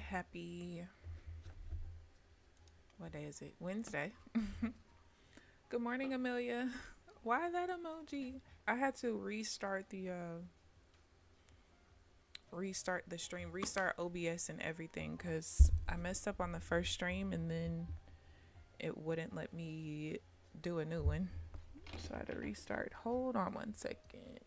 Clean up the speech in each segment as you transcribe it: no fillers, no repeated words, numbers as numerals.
Happy, what day is it? Wednesday. Good morning, Amelia. Why that emoji? I had to restart the stream, restart OBS and everything because I messed up on the first stream and then it wouldn't let me do a new one. So I had to restart. Hold on 1 second.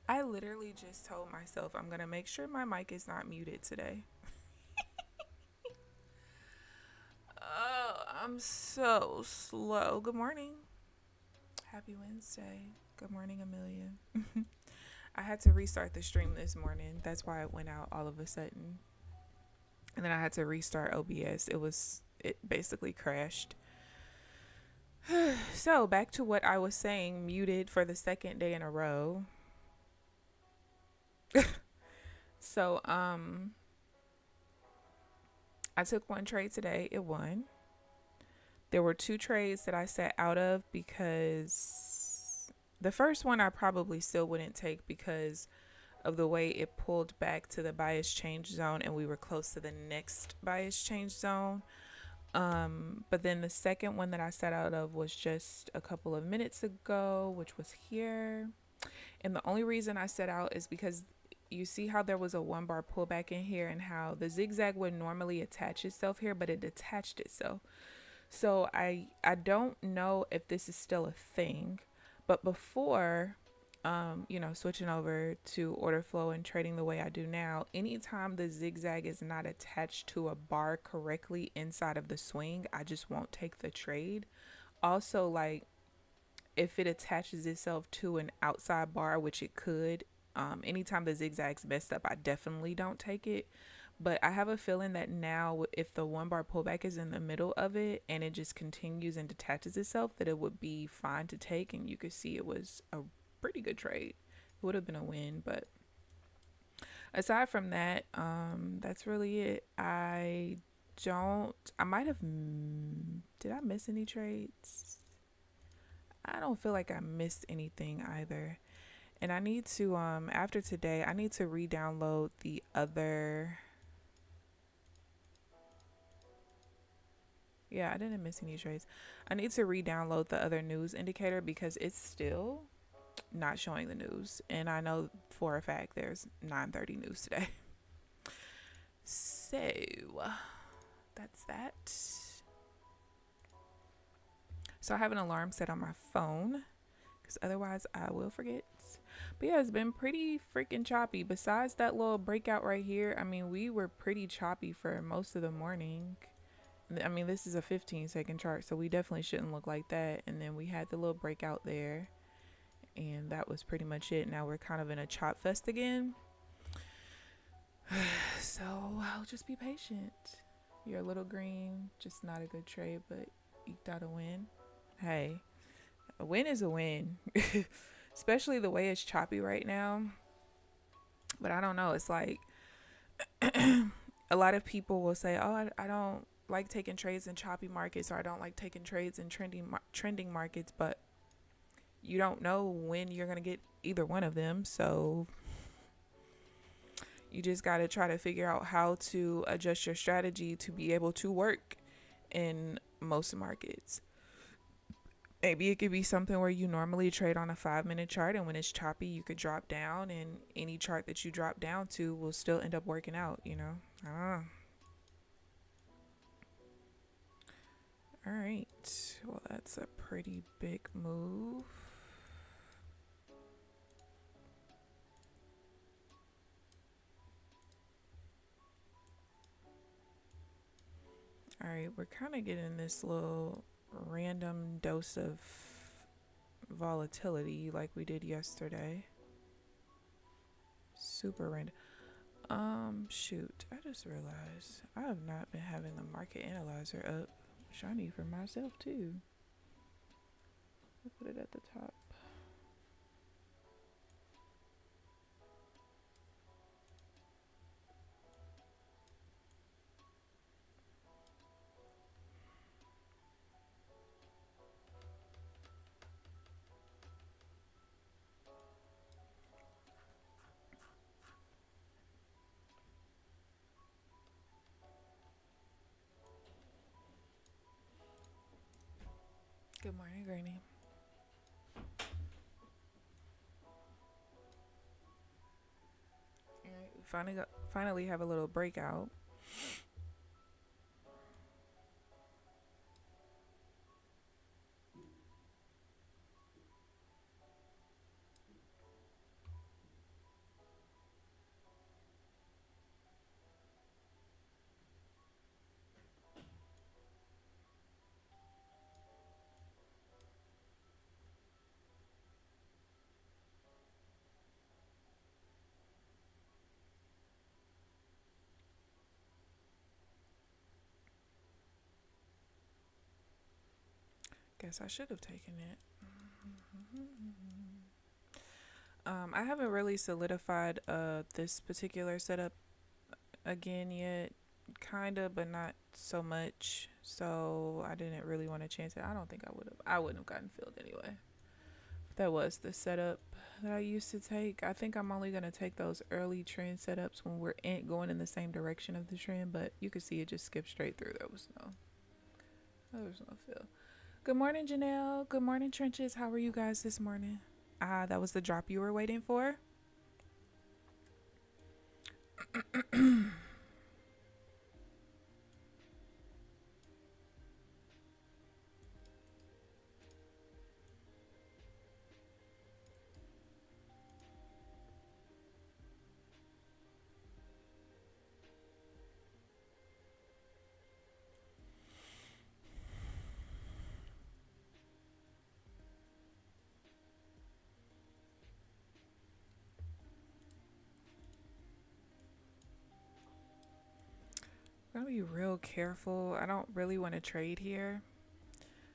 I literally just told myself I'm going to make sure my mic is not muted today. Oh, I'm so slow. Good morning. Happy Wednesday. Good morning, Amelia. I had to restart the stream this morning. That's why it went out all of a sudden. And then I had to restart OBS. It basically crashed. So back to what I was saying, muted for the second day in a row. So, I took one trade today. It won. There were 2 trades that I sat out of because the first one I probably still wouldn't take because of the way it pulled back to the bias change zone and we were close to the next bias change zone. But then the second one that I sat out of was just a couple of minutes ago, which was here. And the only reason I set out is because you see how there was a 1 bar pullback in here and how the zigzag would normally attach itself here, but it detached itself. So I don't know if this is still a thing, but before, switching over to order flow and trading the way I do now, anytime the zigzag is not attached to a bar correctly inside of the swing, I just won't take the trade. Also, like, if it attaches itself to an outside bar, which it could, anytime the zigzag's messed up, I definitely don't take it. But I have a feeling that now, if the 1 bar pullback is in the middle of it and it just continues and detaches itself, that it would be fine to take. And you could see it was a pretty good trade. It would have been a win. But aside from that, that's really it. I might have, did I miss any trades? I don't feel like I missed anything either. And I need to, after today, I need to re-download the other. Yeah, I didn't miss any trades. I need to re-download the other news indicator because it's still not showing the news. And I know for a fact there's 9:30 news today. So that's that. So I have an alarm set on my phone because otherwise I will forget. But yeah, it's been pretty freaking choppy. Besides that little breakout right here, I mean, we were pretty choppy for most of the morning. I mean, this is a 15-second chart, so we definitely shouldn't look like that. And then we had the little breakout there, and that was pretty much it. Now we're kind of in a chop fest again. So I'll just be patient. You're a little green, just not a good trade, but eked out a win. Hey, a win is a win. Especially the way it's choppy right now. But I don't know. It's like a lot of people will say, oh, I don't like taking trades in choppy markets, or I don't like taking trades in trending markets. But you don't know when you're going to get either one of them. So you just got to try to figure out how to adjust your strategy to be able to work in most markets. Maybe it could be something where you normally trade on a 5-minute chart, and when it's choppy, you could drop down, and any chart that you drop down to will still end up working out, you know? I don't know. All right. Well, that's a pretty big move. All right. We're kind of getting this little random dose of volatility like we did yesterday. Super random. Shoot, I just realized I have not been having the market analyzer up, which I need for myself too. I'll put it at the top. Good morning, Granny. All right, we finally have a little breakout. Guess I should have taken it. I haven't really solidified this particular setup again yet. Kinda, but not so much. So I didn't really want to chance it. I don't think I would have. I wouldn't have gotten filled anyway. That was the setup that I used to take. I think I'm only gonna take those early trend setups when we're going in the same direction of the trend. But you could see it just skipped straight through. There was no fill. Good morning, Janelle. Good morning, Trenches. How are you guys this morning? That was the drop you were waiting for. I'm gonna be real careful. I don't really want to trade here,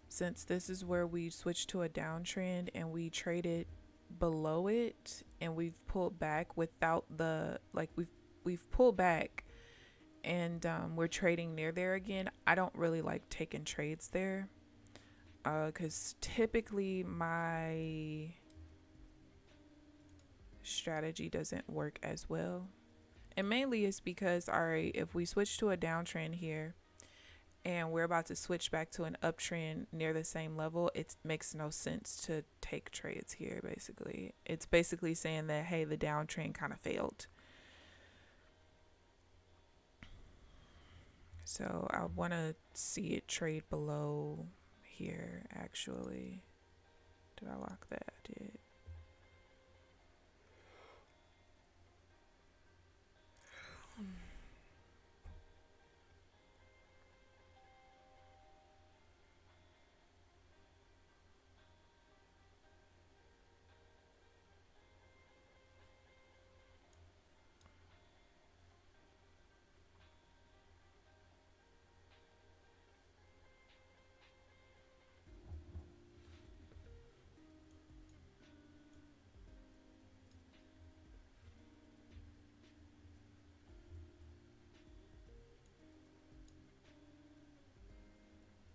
since this is where we switched to a downtrend and we traded below it, and we've pulled back without the, like, we've pulled back, and we're trading near there again. I don't really like taking trades there, because typically my strategy doesn't work as well. And mainly it's because, all right, if we switch to a downtrend here and we're about to switch back to an uptrend near the same level, it makes no sense to take trades here. Basically, it's basically saying that, hey, the downtrend kind of failed. So I want to see it trade below here. Actually, did I lock that? I did.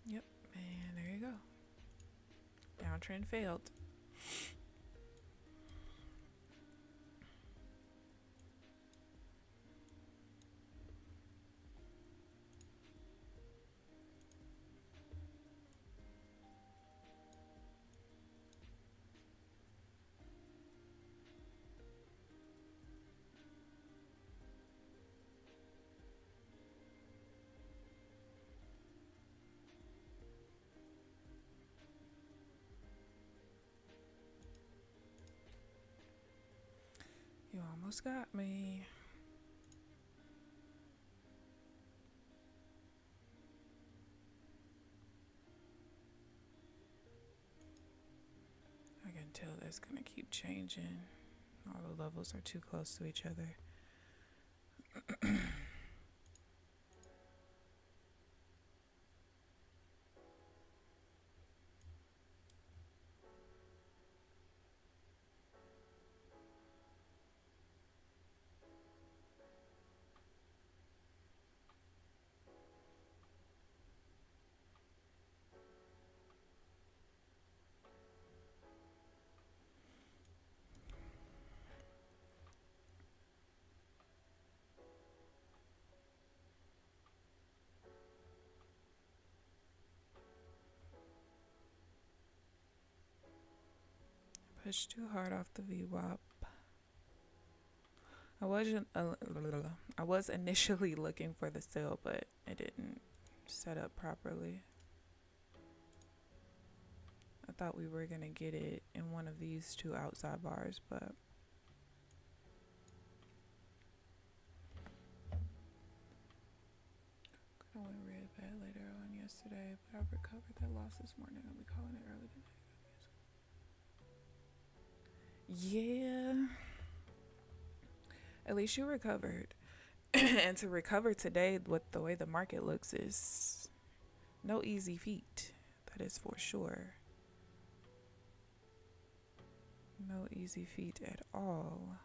Yep, and there you go. Downtrend failed. You almost got me. I can tell that's gonna keep changing. All the levels are too close to each other. Pushed too hard off the VWAP. I was initially looking for the sell, but it didn't set up properly. I thought we were gonna get it in one of these two outside bars, but I went red bad later on yesterday, but I've recovered that loss this morning. I'll be calling it early today. Yeah. At least you recovered. And to recover today with the way the market looks is no easy feat. That is for sure. No easy feat at all.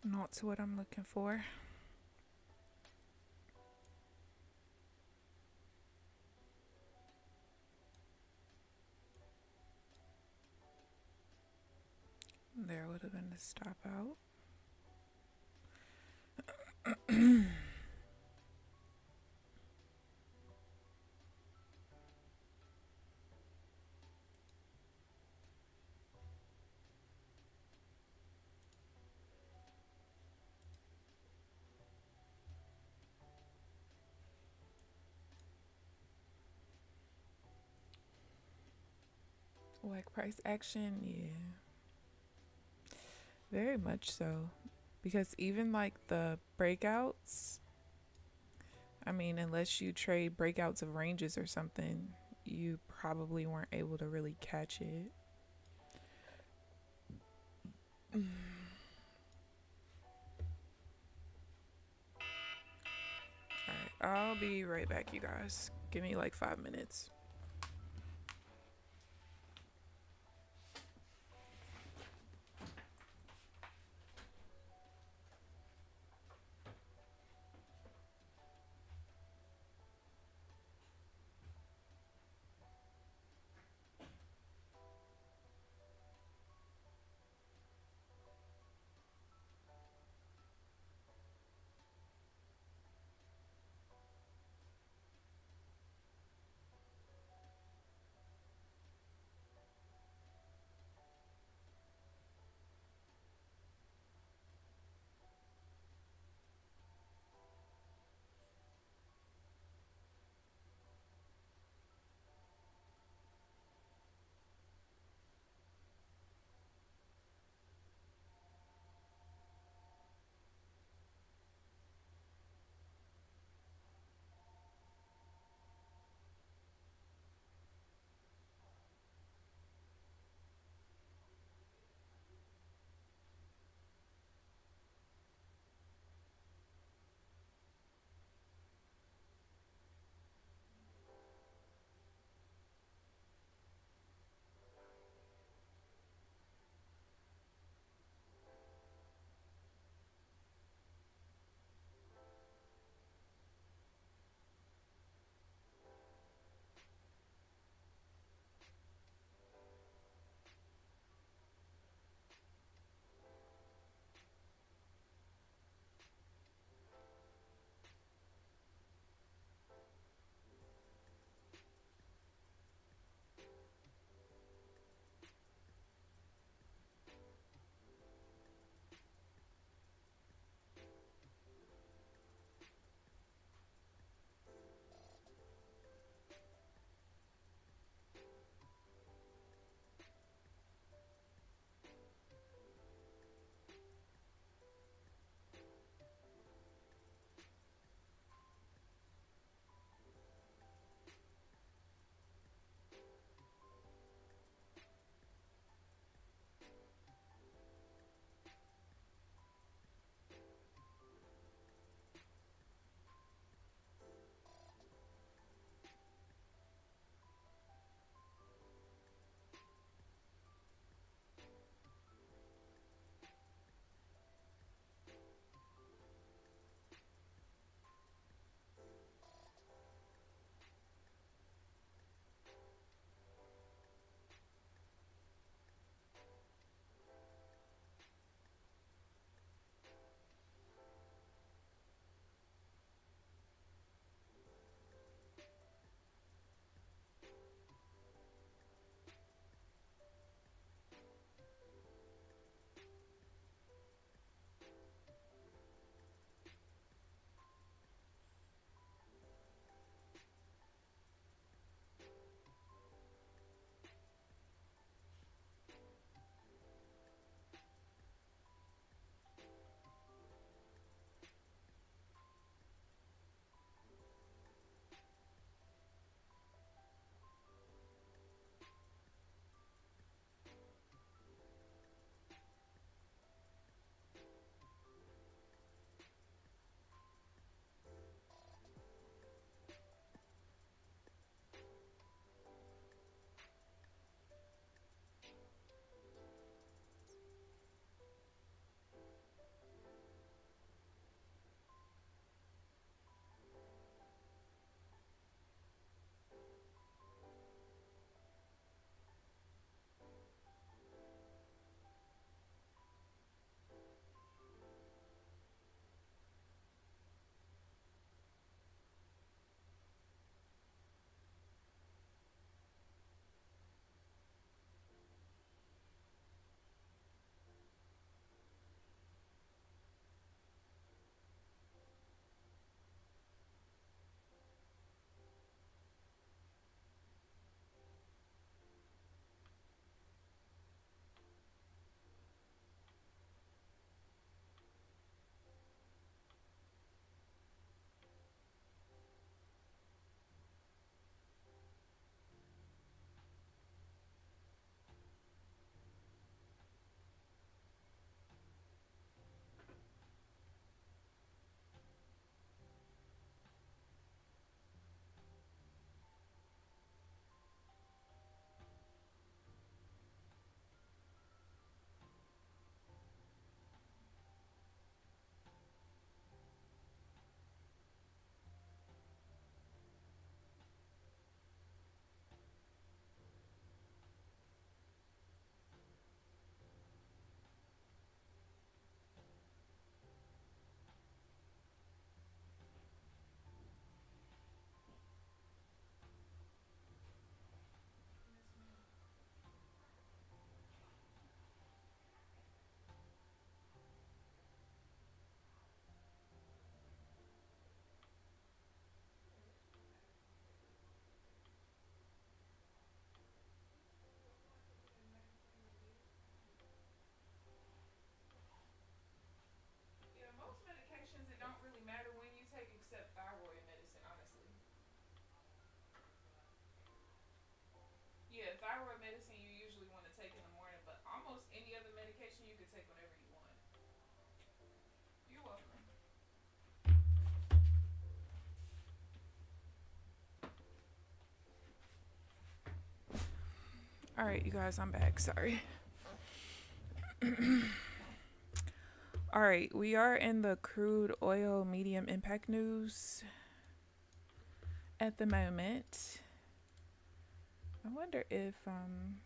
Not what I'm looking for. There would have been the stop out. Like price action, yeah. Very much so. Because even like the breakouts, I mean, unless you trade breakouts of ranges or something, you probably weren't able to really catch it. Alright, I'll be right back, you guys. Give me like 5 minutes. All right, you guys, I'm back. Sorry. All right, we are in the crude oil medium impact news at the moment. I wonder if I'm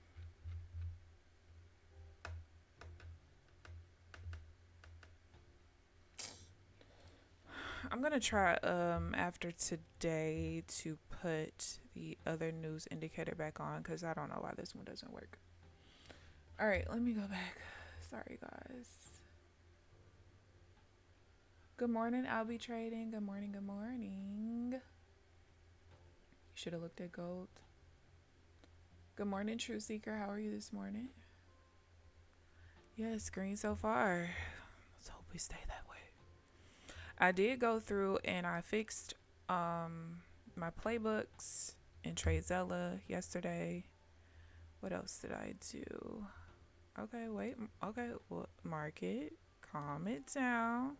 gonna try after today to put the other news indicator back on because I don't know why this one doesn't work. All right, let me go back. Sorry, guys. Good morning, I'll be trading. Good morning, good morning. You should have looked at gold. Good morning, True Seeker. How are you this morning? Yes, green so far. Let's hope we stay that way. I did go through and I fixed my playbooks in TradeZella yesterday. What else did I do? Okay, wait. Okay, well, market. Calm it down.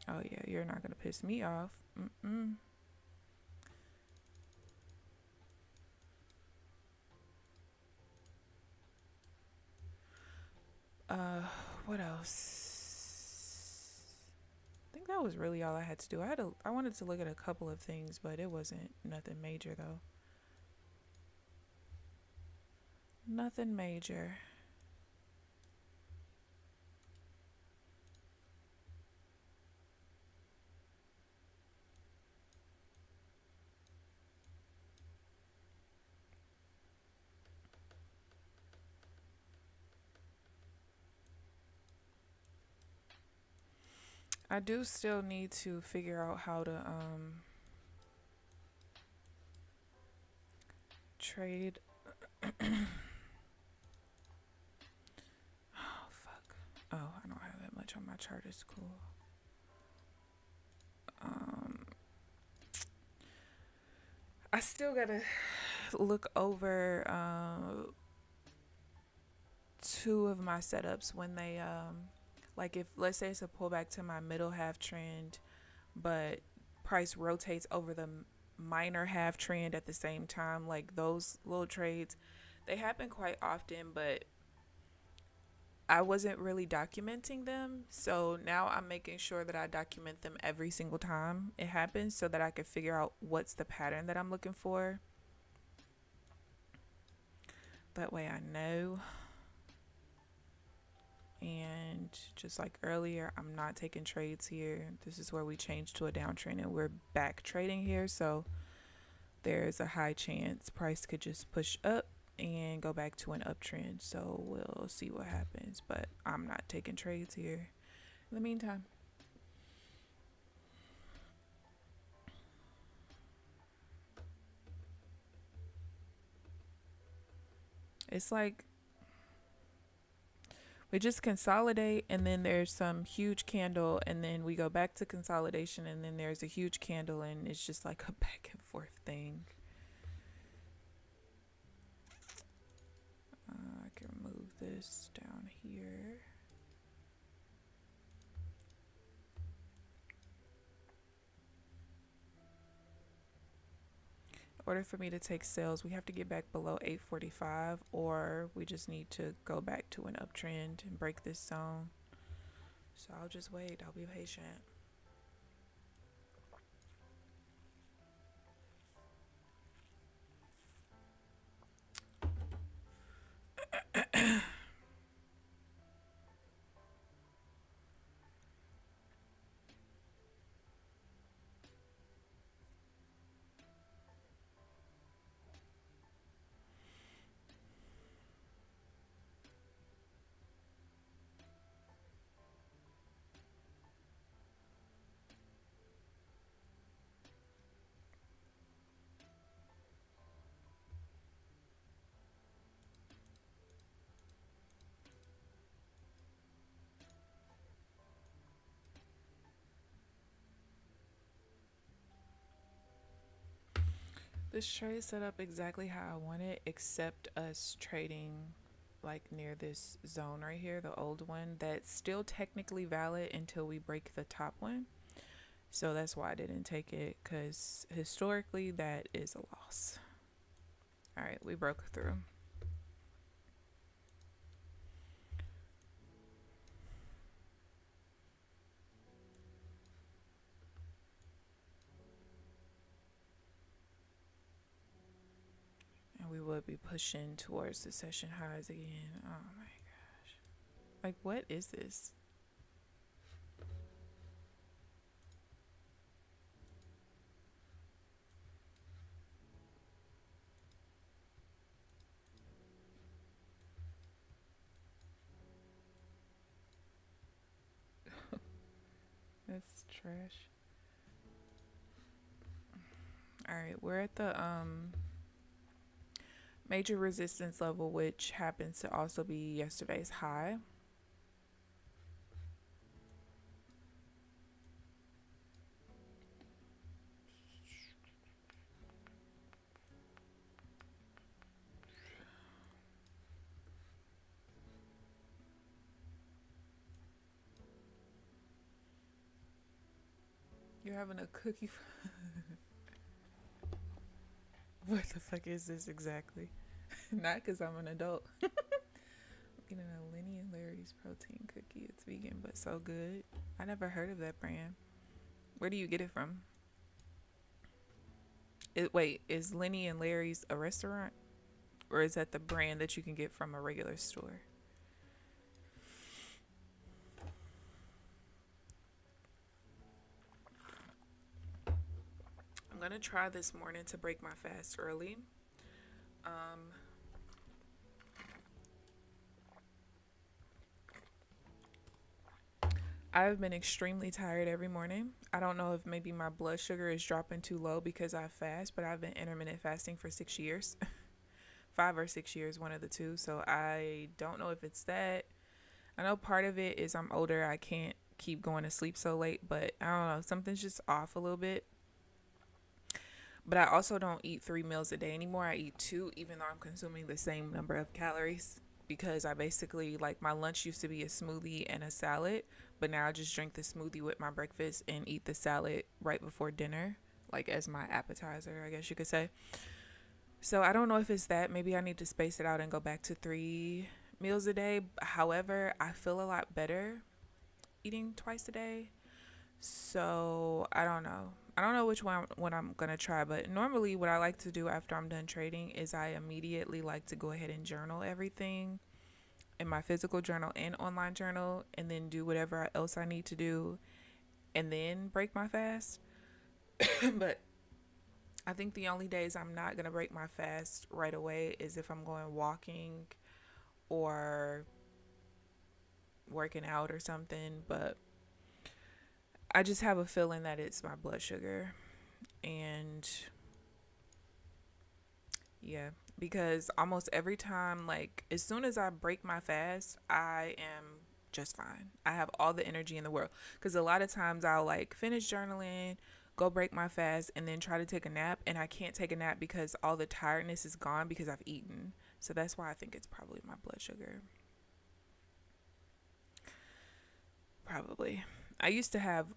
Oh, yeah, you're not going to piss me off. What else? I think that was really all I had to do. I wanted to look at a couple of things, but it wasn't nothing major, though. Nothing major. I do still need to figure out how to trade. Oh, fuck. Oh, I don't have that much on my chart. It's cool. I still gotta look over two of my setups when they like if let's say it's a pullback to my middle half trend, but price rotates over the minor half trend at the same time. Like those little trades, they happen quite often, but I wasn't really documenting them. So now I'm making sure that I document them every single time it happens so that I can figure out what's the pattern that I'm looking for. That way I know. And just like earlier, I'm not taking trades here. This is where we changed to a downtrend and we're back trading here. So there's a high chance price could just push up and go back to an uptrend. So we'll see what happens. But I'm not taking trades here in the meantime. It's like we just consolidate and then there's some huge candle and then we go back to consolidation and then there's a huge candle and it's just like a back and forth thing. I can move this down here. In order for me to take sales, we have to get back below 845 or we just need to go back to an uptrend and break this zone. So I'll just wait. I'll be patient. This trade set up exactly how I want it, except us trading like near this zone right here, the old one, that's still technically valid until we break the top one. So that's why I didn't take it, because historically that is a loss. All right, we broke through. And we would be pushing towards the session highs again. Oh my gosh. Like, what is this? That's trash. All right, we're at the major resistance level, which happens to also be yesterday's high. You're having a cookie. What the fuck is this exactly? Not because I'm an adult. I'm getting a Lenny and Larry's protein cookie. It's vegan, but so good. I never heard of that brand. Where do you get it from? Wait, is Lenny and Larry's a restaurant? Or is that the brand that you can get from a regular store? I'm going to try this morning to break my fast early. I've been extremely tired every morning. I don't know if maybe my blood sugar is dropping too low because I fast, but I've been intermittent fasting for 6 years. 5 or 6 years, one of the two. So I don't know if it's that. I know part of it is I'm older. I can't keep going to sleep so late, but I don't know. Something's just off a little bit. But I also don't eat 3 meals a day anymore. I eat 2, even though I'm consuming the same number of calories. Because I basically, like, my lunch used to be a smoothie and a salad, but now I just drink the smoothie with my breakfast and eat the salad right before dinner, like as my appetizer, I guess you could say. So I don't know if it's that. Maybe I need to space it out and go back to 3 meals a day. However, I feel a lot better eating twice a day. So I don't know. I don't know which one what I'm gonna try, but normally what I like to do after I'm done trading is I immediately like to go ahead and journal everything in my physical journal and online journal, and then do whatever else I need to do, and then break my fast. But I think the only days I'm not gonna break my fast right away is if I'm going walking or working out or something. But I just have a feeling that it's my blood sugar. And yeah, because almost every time, like, as soon as I break my fast, I am just fine. I have all the energy in the world. Because a lot of times I'll, like, finish journaling, go break my fast, and then try to take a nap. And I can't take a nap because all the tiredness is gone because I've eaten. So that's why I think it's probably my blood sugar. Probably. I used to have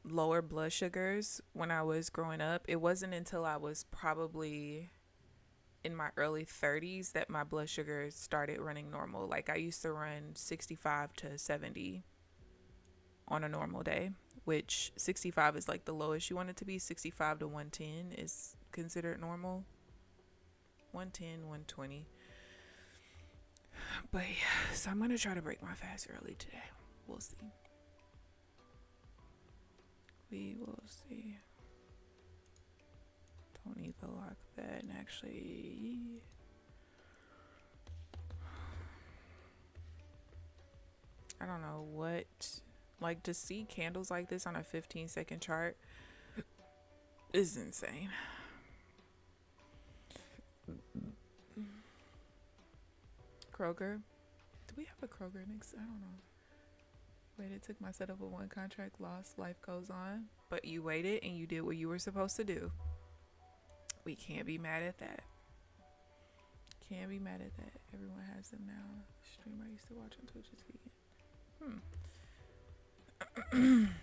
lower blood sugars when I was growing up. It wasn't until I was probably in my early 30s that my blood sugars started running normal. Like, I used to run 65 to 70 on a normal day, which 65 is like the lowest you want it to be. 65 to 110 is considered normal. 110, 120. But yeah, so I'm going to try to break my fast early today. We'll see. We will see. Don't need the lock that, and actually, I don't know what, like, to see candles like this on a 15-second chart is insane. Kroger. Do we have a Kroger next? I don't know. Waited, took my setup of one contract, lost, life goes on. But you waited and you did what you were supposed to do. We can't be mad at that. Can't be mad at that. Everyone has them now. Stream I used to watch on Twitch is vegan.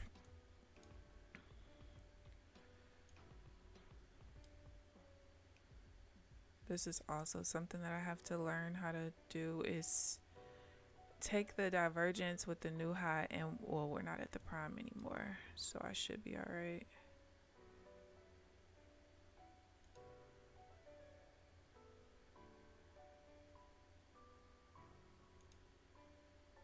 This is also something that I have to learn how to do, is take the divergence with the new high, and well, we're not at the prime anymore, so I should be all right.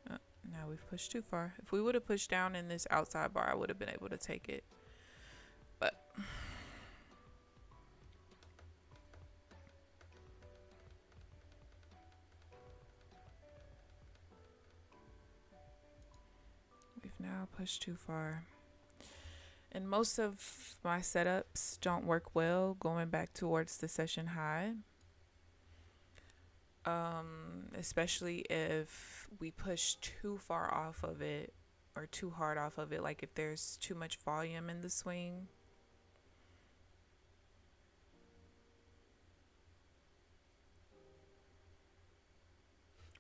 Now we've pushed too far. If we would have pushed down in this outside bar, I would have been able to take it, but we've now pushed too far. And most of my setups don't work well going back towards the session high. Especially if we push too far off of it or too hard off of it, like if there's too much volume in the swing.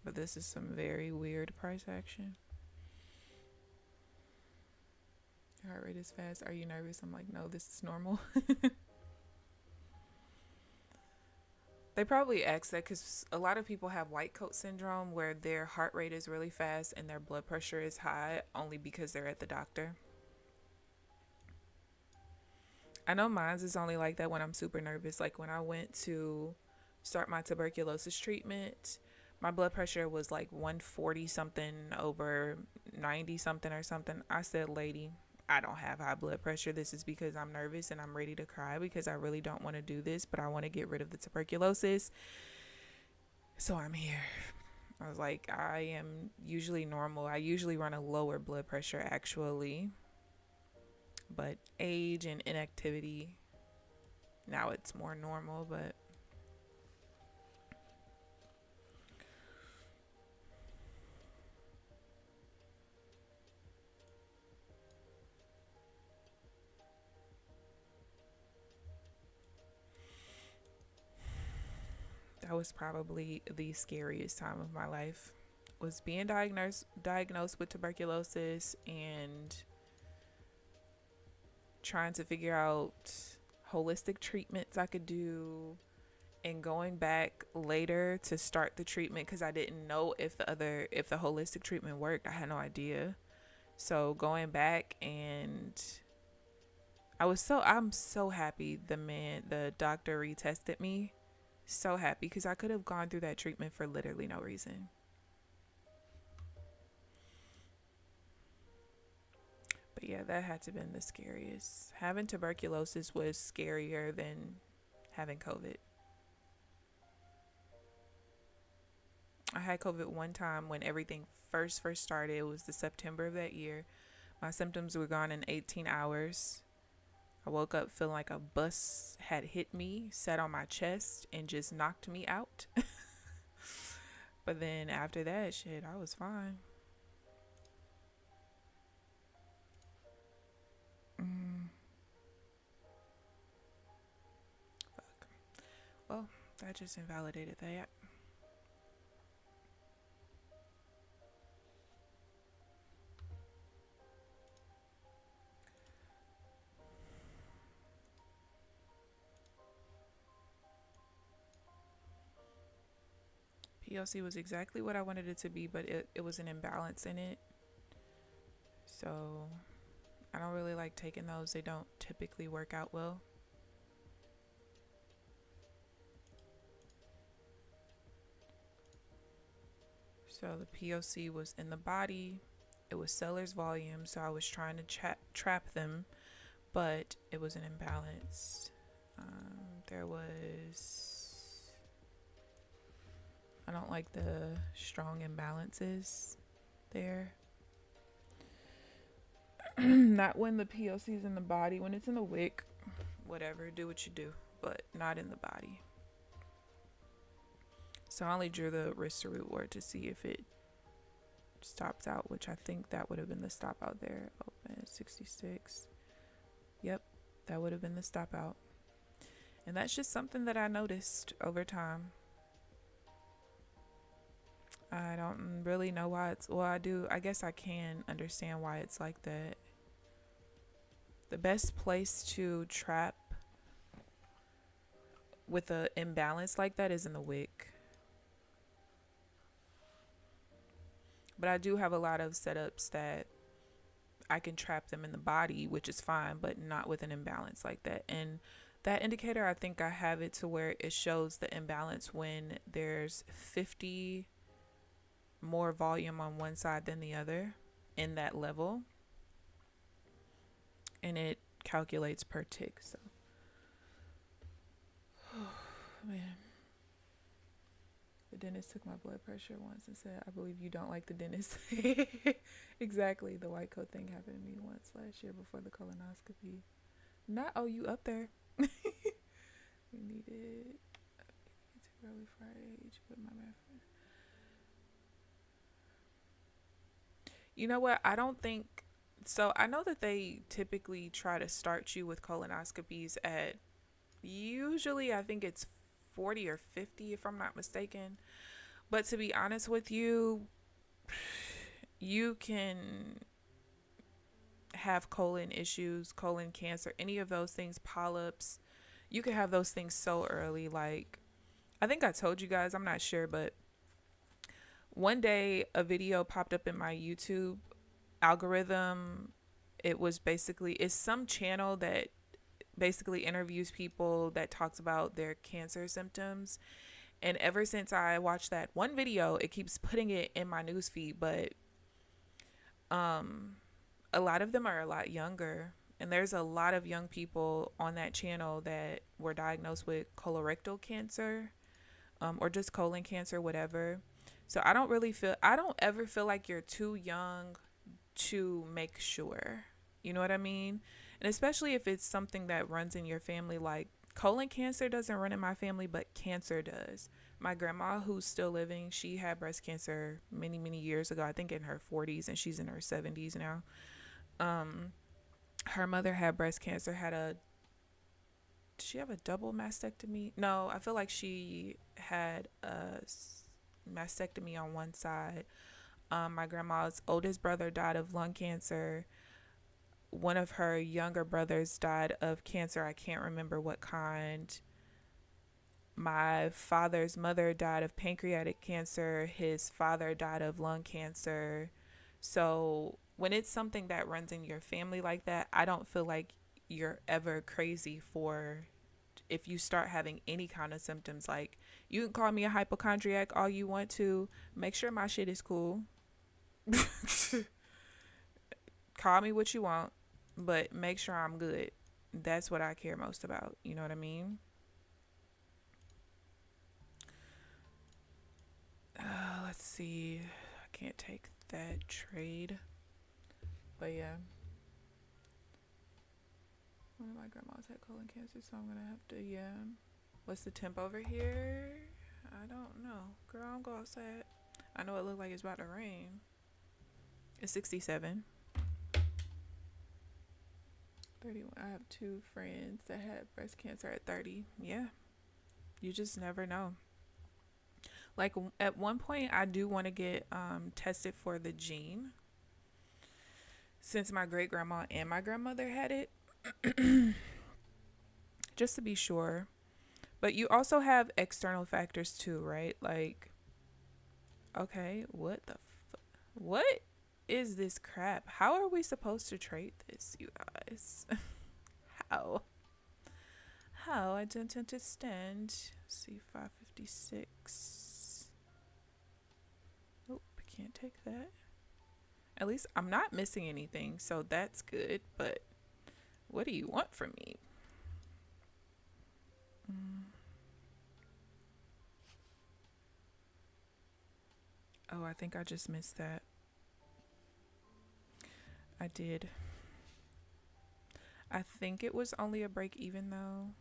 But this is some very weird price action. Your heart rate is fast. Are you nervous? I'm like, no, this is normal. They probably asked that because a lot of people have white coat syndrome, where their heart rate is really fast and their blood pressure is high only because they're at the doctor. I know mine's is only like that when I'm super nervous. Like when I went to start my tuberculosis treatment, my blood pressure was like 140 something over 90 something or something. I said, lady, I don't have high blood pressure. This is because I'm nervous and I'm ready to cry because I really don't want to do this, but I want to get rid of the tuberculosis. So I'm here. I was like, I am usually normal. I usually run a lower blood pressure actually, but age and inactivity, now it's more normal, but that was probably the scariest time of my life, was being diagnosed with tuberculosis and trying to figure out holistic treatments I could do, and going back later to start the treatment because I didn't know if the holistic treatment worked. I had no idea. So going back, and I'm so happy the doctor retested me. So happy, because I could have gone through that treatment for literally no reason. But yeah, that had to have been the scariest. Having tuberculosis was scarier than having COVID. I had COVID one time when everything first started. It was the September of that year. My symptoms were gone in 18 hours. I woke up feeling like a bus had hit me, sat on my chest, and just knocked me out. But then after that, shit, I was fine. Fuck. Well, that just invalidated that. PLC was exactly what I wanted it to be, but it was an imbalance in it. So I don't really like taking those. They don't typically work out well. So the POC was in the body. It was seller's volume, so I was trying to trap them, but it was an imbalance. There was... I don't like the strong imbalances there. Not when the POC is in the body. When it's in the wick, whatever, do what you do, but not in the body. So I only drew the risk to reward to see if it stops out, which I think that would have been the stop out there. Open 66. Yep, that would have been the stop out. And that's just something that I noticed over time. I don't really know why it's... Well, I do. I guess I can understand why it's like that. The best place to trap with a imbalance like that is in the wick. But I do have a lot of setups that I can trap them in the body, which is fine, but not with an imbalance like that. And that indicator, I think I have it to where it shows the imbalance when there's 50 more volume on one side than the other in that level. And it calculates per tick. So, man. The dentist took my blood pressure once and said, I believe you don't like the dentist. Exactly. The white coat thing happened to me once last year before the colonoscopy. Not, oh, you up there. We needed early Friday. With my math. You know what? I don't think so. I know that they typically try to start you with colonoscopies at usually, I think it's 40 or 50 if I'm not mistaken. But to be honest with you, you can have colon issues, colon cancer, any of those things, polyps. You can have those things so early. Like, I think I told you guys, I'm not sure, but one day a video popped up in my YouTube algorithm. It was basically, it's some channel that basically interviews people that talks about their cancer symptoms. And ever since I watched that one video, it keeps putting it in my newsfeed. But a lot of them are a lot younger. And there's a lot of young people on that channel that were diagnosed with colorectal cancer, or just colon cancer, whatever. So I don't ever feel like you're too young to make sure. You know what I mean? And especially if it's something that runs in your family, like colon cancer doesn't run in my family, but cancer does. My grandma, who's still living, she had breast cancer many, many years ago, I think in her 40s, and she's in her 70s now. Her mother had breast cancer, did she have a double mastectomy? No, I feel like she had a mastectomy on one side. My grandma's oldest brother died of lung cancer. One of her younger brothers died of cancer. I can't remember what kind. My father's mother died of pancreatic cancer. His father died of lung cancer. So when it's something that runs in your family like that, I don't feel like you're ever crazy for if you start having any kind of symptoms. Like, you can call me a hypochondriac all you want to. Make sure my shit is cool. Call me what you want, but make sure I'm good. That's what I care most about. You know what I mean? Let's see. I can't take that trade. But yeah. One of my grandmas had colon cancer, so I'm going to have to, yeah. What's the temp over here? I don't know. Girl, I'm go outside. I know it looked like it's about to rain. It's 67. 31. I have 2 friends that had breast cancer at 30. Yeah. You just never know. Like, at one point, I do want to get tested for the gene. Since my great grandma and my grandmother had it. Just to be sure. But you also have external factors too, right? Like, okay, what is this crap? How are we supposed to trade this, you guys? How? I don't understand. See, 556. Nope, can't take that. At least I'm not missing anything, so that's good. But what do you want from me? Oh, I think I just missed that. I did. I think it was only a break even though.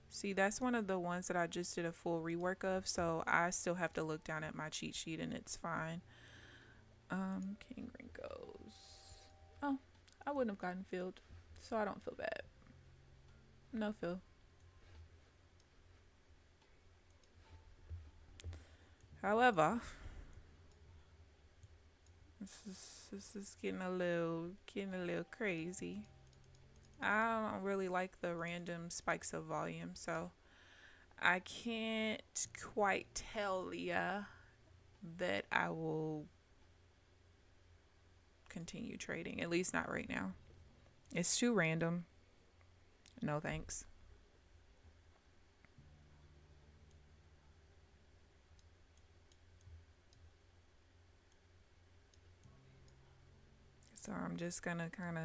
See, that's one of the ones that I just did a full rework of, so I still have to look down at my cheat sheet and it's fine. King Renko's. Oh, I wouldn't have gotten filled, so I don't feel bad. No fill. However, this is getting a little crazy. I don't really like the random spikes of volume, so I can't quite tell ya that I will continue trading, at least not right now. It's too random. No thanks. So I'm just gonna kind of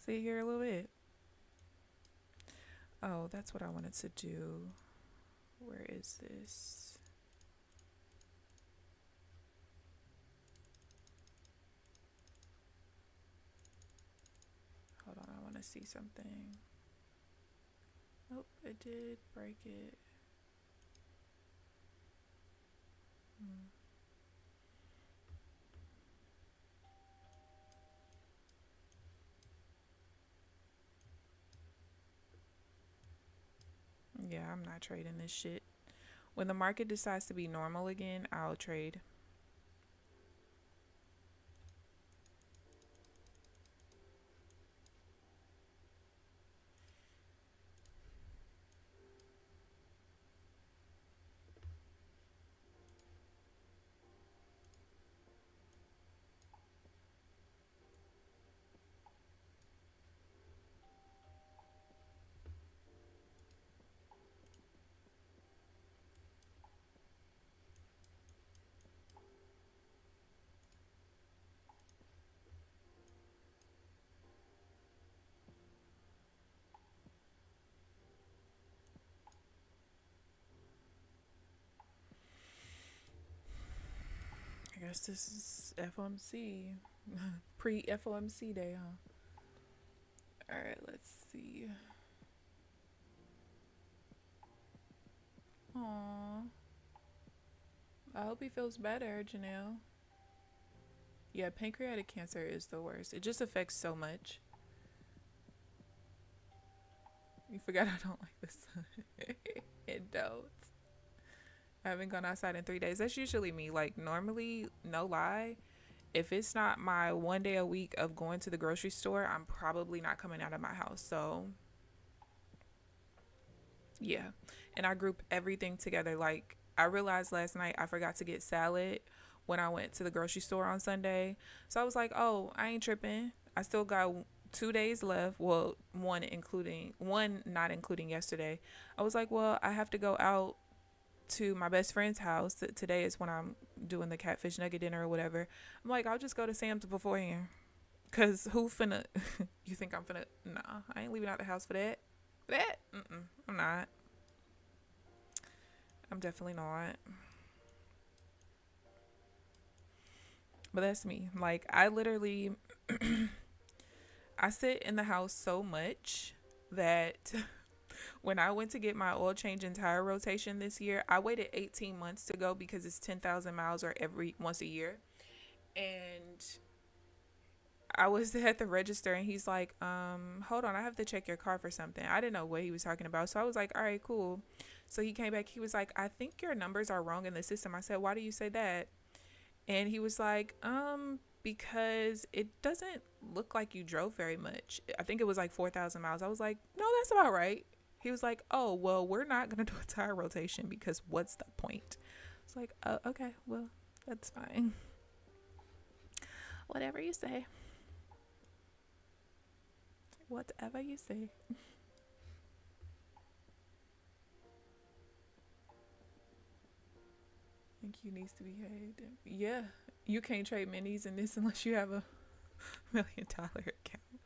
sit here a little bit. Oh, that's what I wanted to do. Where is this? Hold on, I want to see something. Oh, it did break it. Hmm. Yeah, I'm not trading this shit. When the market decides to be normal again, I'll trade. I guess this is FOMC. Pre FOMC day, huh? Alright, let's see. Aww. I hope he feels better, Janelle. Yeah, pancreatic cancer is the worst. It just affects so much. You forgot I don't like the sun. It don't. I haven't gone outside in 3 days. That's usually me. Like, normally, no lie, if it's not my 1 day a week of going to the grocery store, I'm probably not coming out of my house. So, yeah. And I group everything together. Like, I realized last night I forgot to get salad when I went to the grocery store on Sunday. So I was like, oh, I ain't tripping. I still got 2 days left. Well, one not including yesterday. I was like, well, I have to go out to my best friend's house. Today is when I'm doing the catfish nugget dinner or whatever. I'm like, I'll just go to Sam's beforehand. Cause who finna? You think I'm finna? Nah, I ain't leaving out the house for that. For that? I'm not. I'm definitely not. But that's me. Like I literally, I sit in the house so much that when I went to get my oil change and tire rotation this year, I waited 18 months to go because it's 10,000 miles or every once a year. And I was at the register and he's like, hold on, I have to check your car for something. I didn't know what he was talking about. So I was like, all right, cool. So he came back. He was like, I think your numbers are wrong in the system. I said, why do you say that? And he was like, because it doesn't look like you drove very much. I think it was like 4,000 miles. I was like, no, that's about right. He was like, oh, well, we're not going to do a tire rotation because what's the point? It's like, oh, okay, well, that's fine. Whatever you say. Whatever you say. I think you needs to be paid. Yeah, you can't trade minis in this unless you have a $1 million account.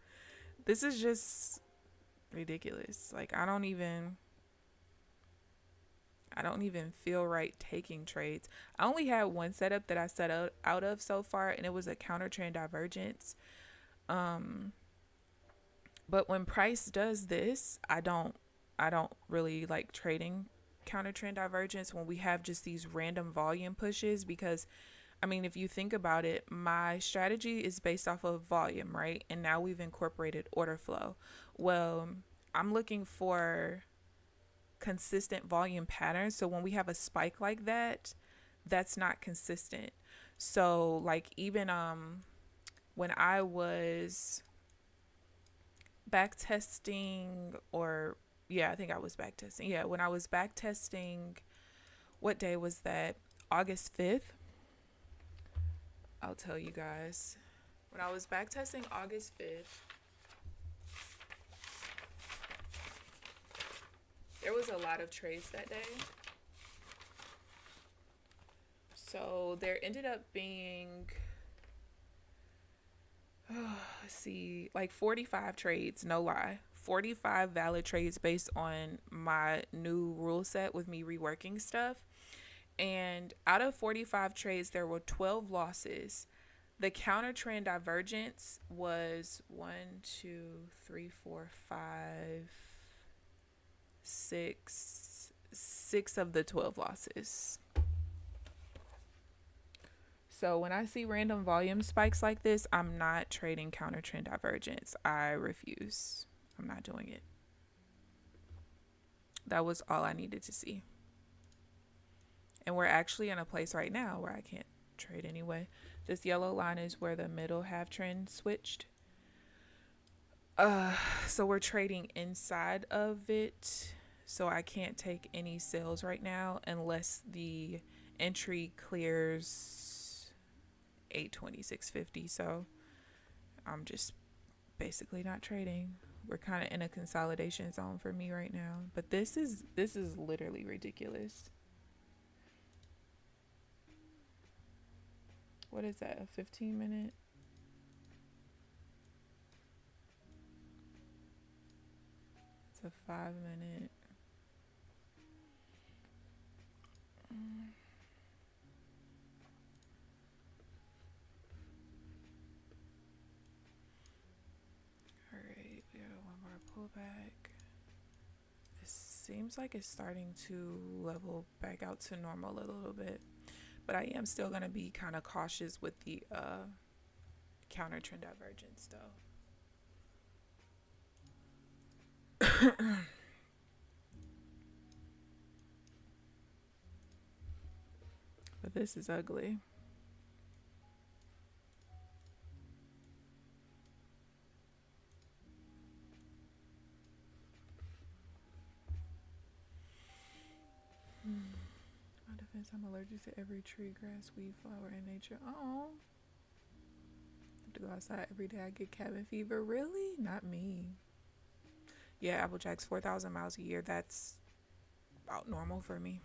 This is just ridiculous. Like I don't even feel right taking trades. I only had one setup that I set out of so far, and it was a counter trend divergence. Um, but when price does this, I don't really like trading counter trend divergence when we have just these random volume pushes because I mean, if you think about it, my strategy is based off of volume, right? And now we've incorporated order flow. Well, I'm looking for consistent volume patterns. So when we have a spike like that, that's not consistent. So like even when I was back testing or Yeah, I think I was back testing. Yeah, when I was back testing, what day was that? August 5th. I'll tell you guys. When I was back testing August 5th, there was a lot of trades that day. So there ended up being, let's see, like 45 trades, no lie. 45 valid trades based on my new rule set with me reworking stuff. And out of 45 trades, there were 12 losses. The counter trend divergence was 1, 2, 3, 4, 5, 6 of the 12 losses. So when I see random volume spikes like this, I'm not trading counter trend divergence. I refuse. I'm not doing it. That was all I needed to see. And we're actually in a place right now where I can't trade anyway. This yellow line is where the middle half trend switched. So we're trading inside of it. So I can't take any sales right now unless the entry clears 826.50. So I'm just basically not trading. We're kind of in a consolidation zone for me right now. But this is literally ridiculous. What is that? A 15-minute? It's a 5-minute. Alright, we got one more pullback. It seems like it's starting to level back out to normal a little bit. But I am still going to be kind of cautious with the counter trend divergence though. But this is ugly. My defense, I'm allergic to every tree, grass, weed, flower, and nature. Oh, I have to go outside every day. I get cabin fever. Really? Not me. Yeah, Applejack's 4,000 miles a year. That's about normal for me.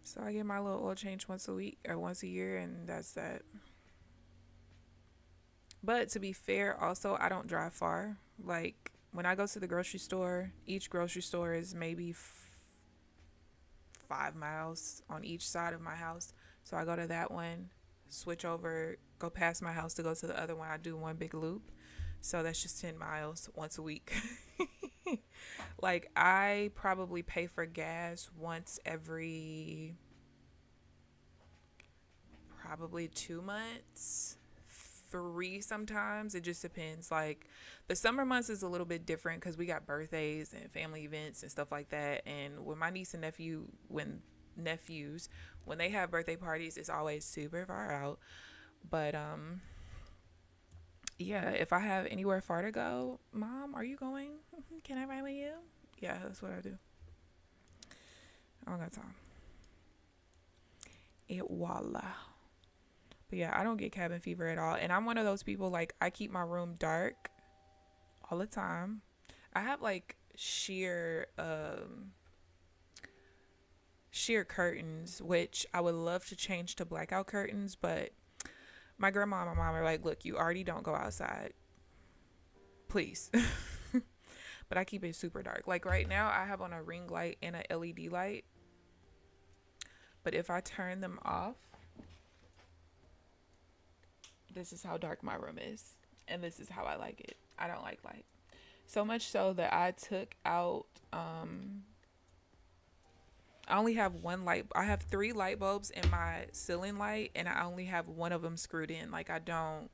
So I get my little oil change once a week or once a year, and that's that. But to be fair, also, I don't drive far. Like, when I go to the grocery store, each grocery store is maybe 5 miles on each side of my house. So I go to that one, switch over, go past my house to go to the other one. I do one big loop. So that's just 10 miles once a week. Like, I probably pay for gas once every probably 2 months, 3 sometimes. It just depends. Like, the summer months is a little bit different because we got birthdays and family events and stuff like that. And when my niece and nephews, when they have birthday parties, it's always super far out. But yeah, if I have anywhere far to go, Mom, are you going? Can I ride with you? Yeah, that's what I do. I don't got time. It voila. But yeah, I don't get cabin fever at all. And I'm one of those people, like, I keep my room dark all the time. I have like sheer curtains, which I would love to change to blackout curtains, but my grandma and my mom are like, look, you already don't go outside. Please. But I keep it super dark. Like right now, I have on a ring light and a LED light. But if I turn them off, this is how dark my room is. And this is how I like it. I don't like light. So much so that I took out, I only have one light. I have 3 light bulbs in my ceiling light, and I only have one of them screwed in. Like, I don't.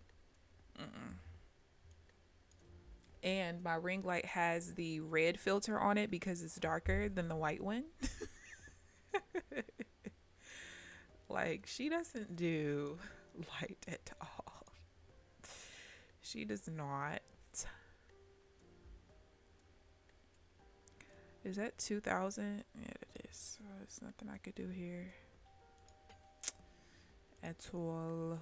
And my ring light has the red filter on it because it's darker than the white one. Like, she doesn't do light at all. She does not. Is that 2,000? Yeah, it is. So there's nothing I could do here at all.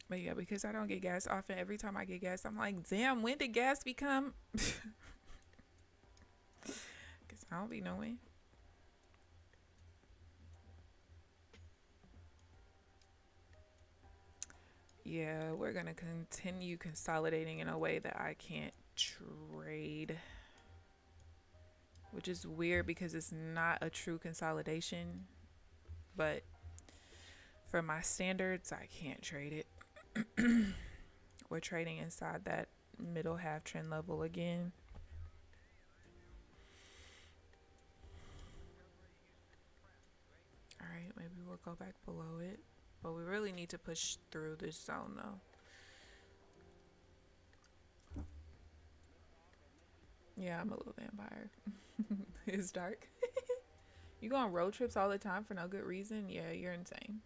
But yeah, because I don't get gas often, every time I get gas, I'm like, damn, when did gas become? Because I don't be knowing. Yeah, we're going to continue consolidating in a way that I can't trade, which is weird because it's not a true consolidation. But for my standards, I can't trade it. We're trading inside that middle half trend level again. All right, maybe we'll go back below it. But we really need to push through this zone though. Yeah, I'm a little vampire. It's dark. You go on road trips all the time for no good reason? Yeah, you're insane.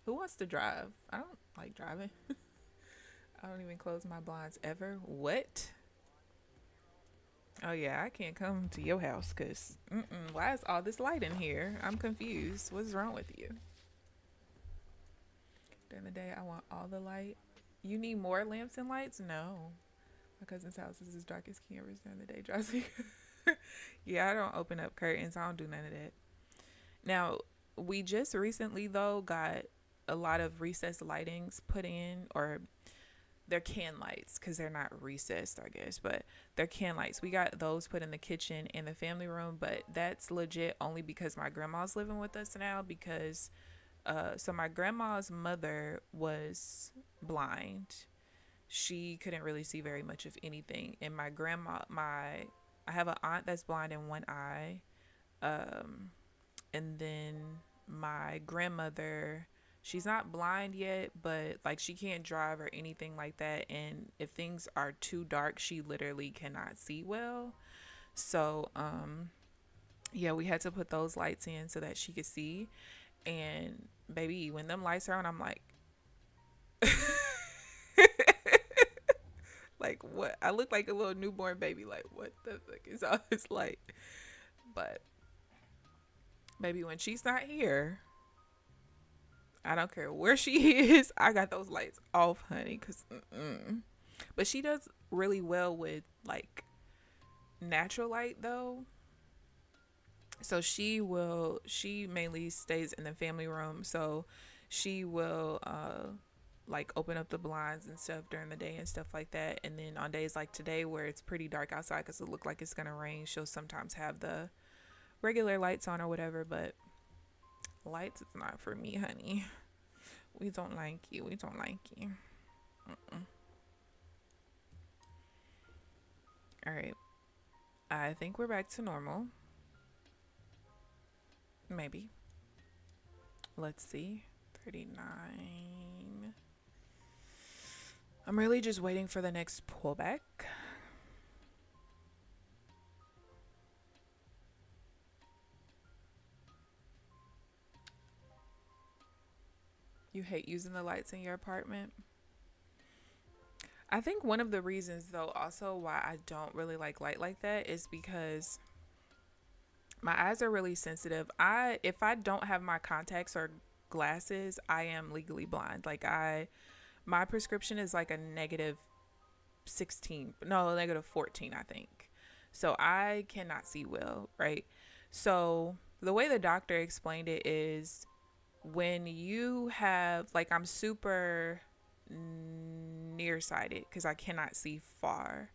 Who wants to drive? I don't like driving. I don't even close my blinds ever. What? Oh yeah, I can't come to your house because why is all this light in here? I'm confused. What's wrong with you? During the day, I want all the light. You need more lamps and lights? No. My cousin's house is as dark as KeAmber's during the day. Drives me. Yeah, I don't open up curtains. I don't do none of that. Now, we just recently though got a lot of recessed lightings put in, or they're can lights because they're not recessed, I guess, but they're can lights. We got those put in the kitchen and the family room, but that's legit only because my grandma's living with us now. Because so my grandma's mother was blind. She couldn't really see very much of anything, and my grandma, I have an aunt that's blind in one eye, um, and then my grandmother, she's not blind yet, but like she can't drive or anything like that, and if things are too dark she literally cannot see well. So yeah, we had to put those lights in so that she could see. And baby, when them lights are on, I'm like like what, I look like a little newborn baby, like what the fuck is all this light? But baby, when she's not here, I don't care where she is. I got those lights off, honey. But she does really well with like natural light though. So she mainly stays in the family room. So she will like open up the blinds and stuff during the day and stuff like that. And then on days like today where it's pretty dark outside because it looked like it's gonna rain, she'll sometimes have the regular lights on or whatever. But lights is not for me, honey. We don't like you. We don't like you. All right. I think we're back to normal. Maybe. Let's see. 39. I'm really just waiting for the next pullback. You hate using the lights in your apartment? I think one of the reasons though also why I don't really like light like that is because my eyes are really sensitive. If I don't have my contacts or glasses, I am legally blind. Like my prescription is like a negative 16, no, negative 14, I think. So I cannot see well, right? So the way the doctor explained it is when you have, like, I'm super nearsighted because I cannot see far,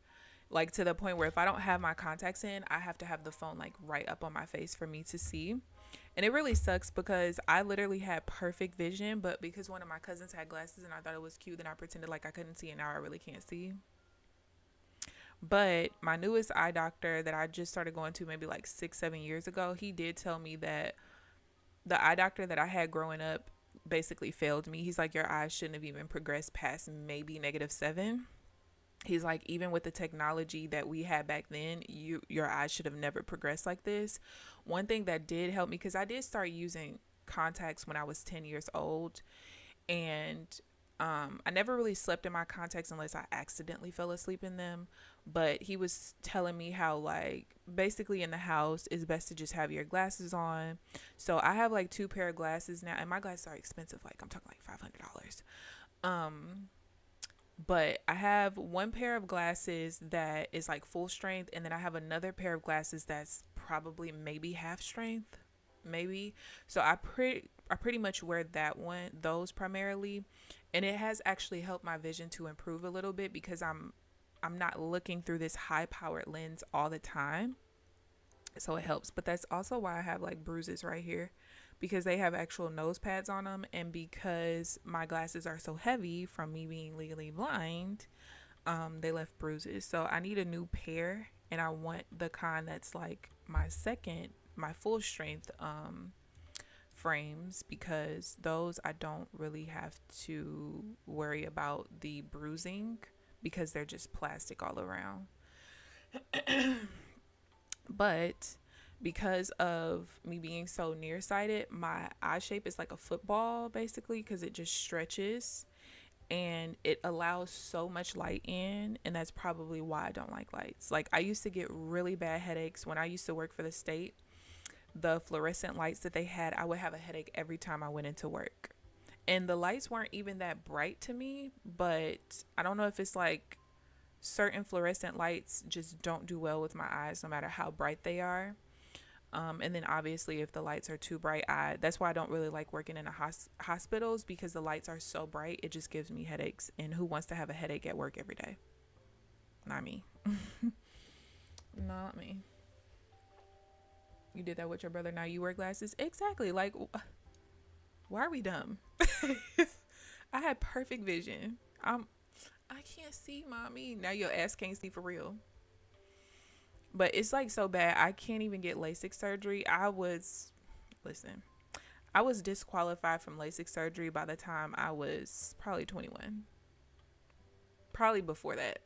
like to the point where if I don't have my contacts in, I have to have the phone like right up on my face for me to see. And it really sucks because I literally had perfect vision, but because one of my cousins had glasses and I thought it was cute, then I pretended like I couldn't see, and now I really can't see. But my newest eye doctor that I just started going to maybe like 6-7 years ago, he did tell me that the eye doctor that I had growing up basically failed me. He's like, your eyes shouldn't have even progressed past maybe -7. He's like, even with the technology that we had back then, your eyes should have never progressed like this. One thing that did help me, because I did start using contacts when I was 10 years old, and I never really slept in my contacts unless I accidentally fell asleep in them. But he was telling me how, like, basically in the house it's best to just have your glasses on. So I have like two pair of glasses now, and my glasses are expensive. Like, I'm talking like $500. But I have one pair of glasses that is like full strength, and then I have another pair of glasses that's probably maybe half strength, maybe. So I pretty much wear those primarily, and it has actually helped my vision to improve a little bit because I'm not looking through this high powered lens all the time. So it helps. But that's also why I have like bruises right here, because they have actual nose pads on them, and because my glasses are so heavy from me being legally blind, they left bruises. So I need a new pair, and I want the kind that's like my full strength frames, because those I don't really have to worry about the bruising because they're just plastic all around. But because of me being so nearsighted, my eye shape is like a football basically, because it just stretches and it allows so much light in, and that's probably why I don't like lights. Like, I used to get really bad headaches when I used to work for the state. The fluorescent lights that they had, I would have a headache every time I went into work. And the lights weren't even that bright to me, but I don't know if it's like certain fluorescent lights just don't do well with my eyes no matter how bright they are. And then obviously if the lights are too bright, that's why I don't really like working in hospitals, because the lights are so bright, it just gives me headaches. And who wants to have a headache at work every day? Not me. Not me. You did that with your brother, now you wear glasses? Exactly. Like, why are we dumb? I had perfect vision. I can't see, mommy. Now your ass can't see for real. But it's like so bad, I can't even get LASIK surgery. Listen, I was disqualified from LASIK surgery by the time I was probably 21. Probably before that.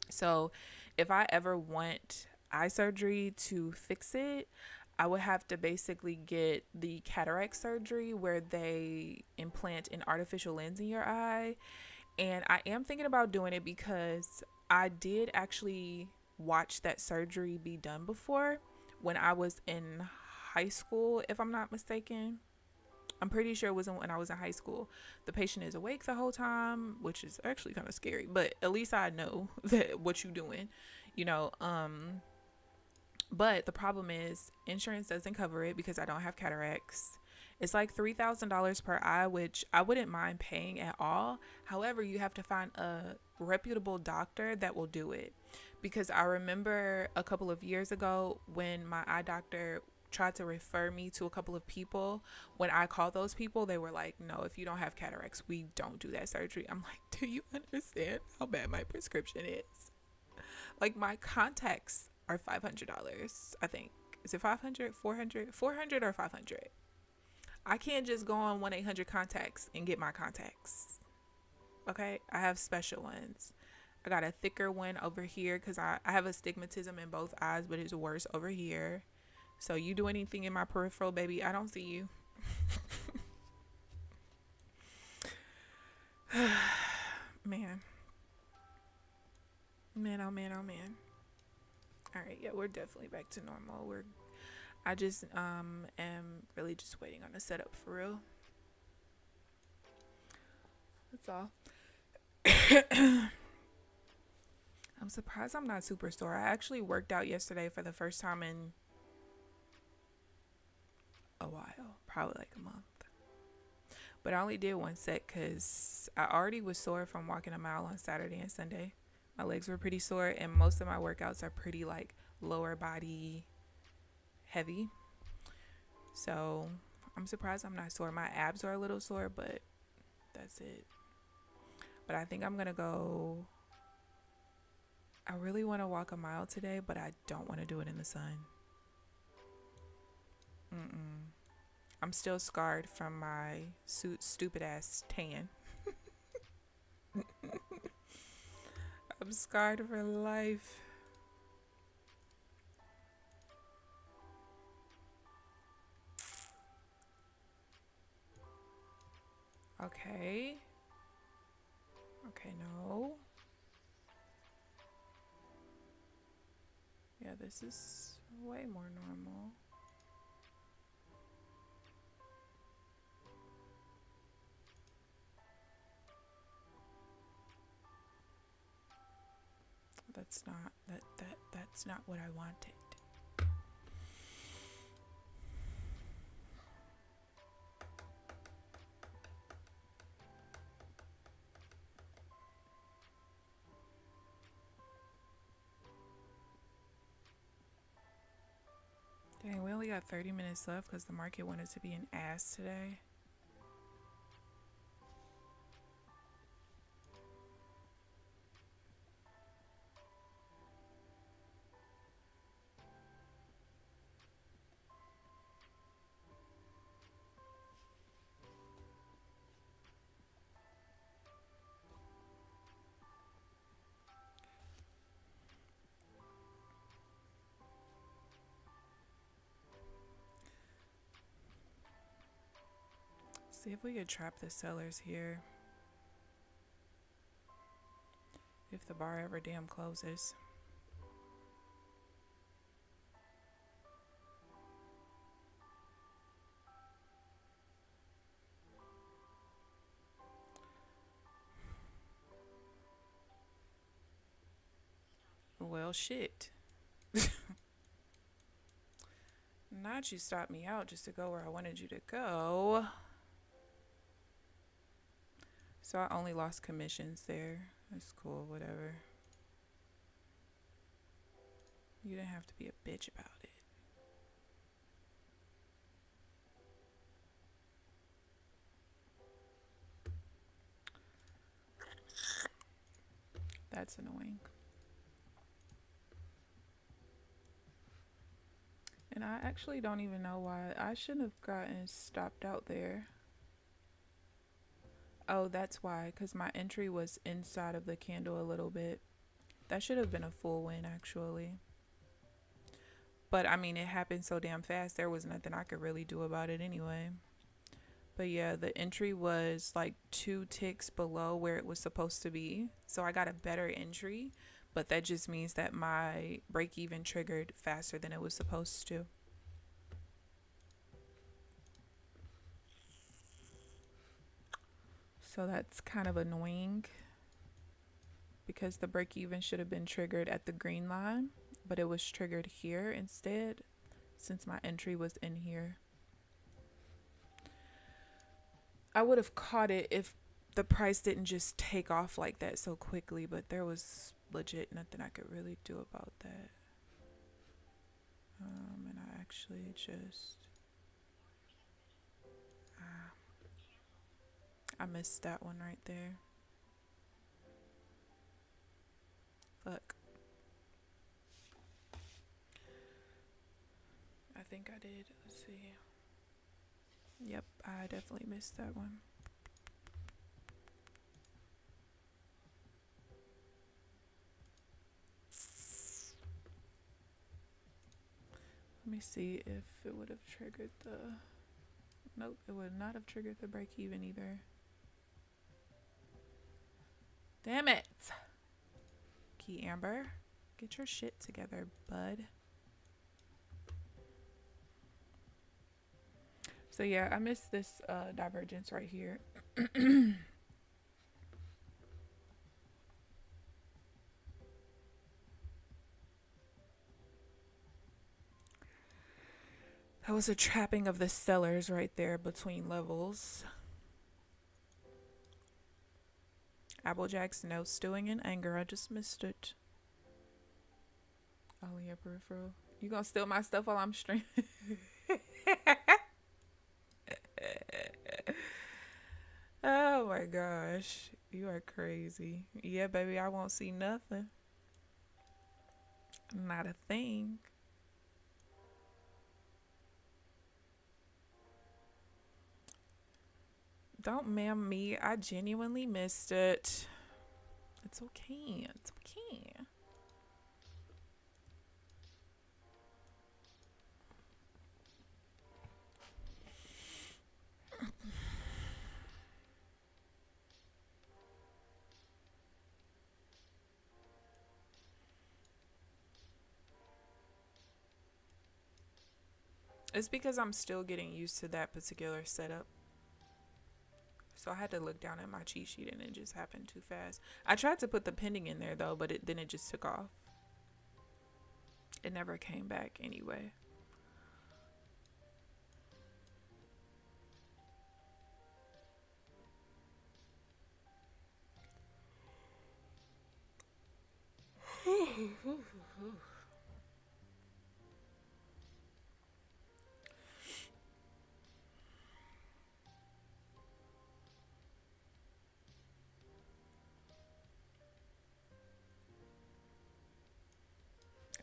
So if I ever want eye surgery to fix it, I would have to basically get the cataract surgery where they implant an artificial lens in your eye. And I am thinking about doing it because I did actually watch that surgery be done before when I was in high school, if I'm not mistaken. I'm pretty sure it wasn't when I was in high school. The patient is awake the whole time, which is actually kind of scary, but at least I know that what you doing, you know. But the problem is insurance doesn't cover it because I don't have cataracts. It's like $3,000 per eye, which I wouldn't mind paying at all. However, you have to find a reputable doctor that will do it. Because I remember a couple of years ago when my eye doctor tried to refer me to a couple of people. When I called those people, they were like, no, if you don't have cataracts, we don't do that surgery. I'm like, do you understand how bad my prescription is? Like, my contacts are $500, I think. Is it 500, 400, 400 or 500? I can't just go on 1-800-contacts and get my contacts. Okay? I have special ones. I got a thicker one over here because I have astigmatism in both eyes, but it's worse over here. So you do anything in my peripheral, baby, I don't see you. Man. Man, oh man, oh man. All right, yeah, we're definitely back to normal. I just am really just waiting on the setup for real. That's all. I'm surprised I'm not super sore. I actually worked out yesterday for the first time in a while, probably like a month. But I only did one set because I already was sore from walking a mile on Saturday and Sunday. My legs were pretty sore, and most of my workouts are pretty like lower body heavy. So I'm surprised I'm not sore. My abs are a little sore, but that's it. But I think I'm going to go. I really want to walk a mile today, but I don't want to do it in the sun. I'm still scarred from my stupid ass tan. I'm scarred for life. Okay. Okay, no. Yeah, this is way more normal. That's not what I wanted. Dang, we only got 30 minutes left because the market wanted to be an ass today. See if we could trap the sellers here. If the bar ever damn closes. Well, shit. Not you stopped me out just to go where I wanted you to go. So I only lost commissions there. That's cool, whatever. You didn't have to be a bitch about it. That's annoying. And I actually don't even know why. I shouldn't have gotten stopped out there. Oh, that's why. Because my entry was inside of the candle a little bit. That should have been a full win, actually. But, I mean, it happened so damn fast. There was nothing I could really do about it anyway. But, yeah, the entry was like 2 ticks below where it was supposed to be. So, I got a better entry. But that just means that my break even triggered faster than it was supposed to. So that's kind of annoying because the break even should have been triggered at the green line, but it was triggered here instead since my entry was in here. I would have caught it if the price didn't just take off like that so quickly, but there was legit nothing I could really do about that. And I actually just I missed that one right there. Fuck. I think I did. Let's see. Yep, I definitely missed that one. Let me see if it would have triggered the... Nope, it would not have triggered the break even either. Damn it! KeAmber, get your shit together, bud. So yeah, I missed this divergence right here. That was a trapping of the sellers right there between levels. Applejack's no stewing in anger. I just missed it. Only a peripheral. You gonna steal my stuff while I'm streaming? Oh my gosh. You are crazy. Yeah, baby, I won't see nothing. Not a thing. Don't ma'am me. I genuinely missed it. It's okay. It's okay. It's because I'm still getting used to that particular setup. So I had to look down at my cheat sheet and it just happened too fast. I tried to put the pending in there though, but then it just took off. It never came back anyway.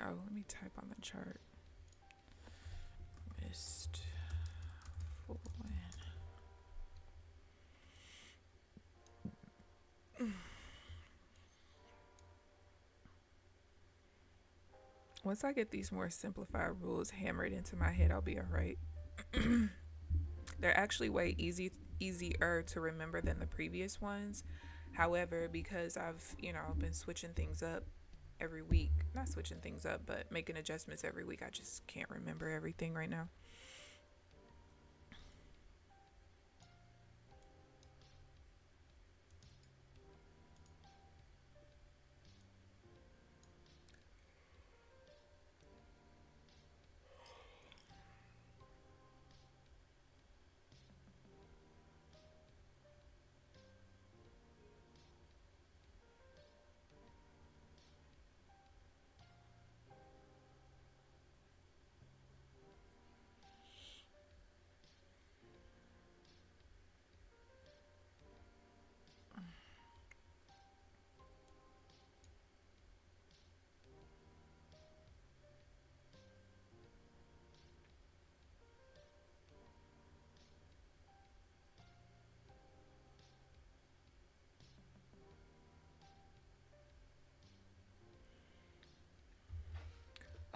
Oh, let me type on the chart. Missed full win. Once I get these more simplified rules hammered into my head, I'll be all right. They're actually way easier to remember than the previous ones. However, because I've, been switching things up every week, not switching things up, but making adjustments every week, I just can't remember everything right now.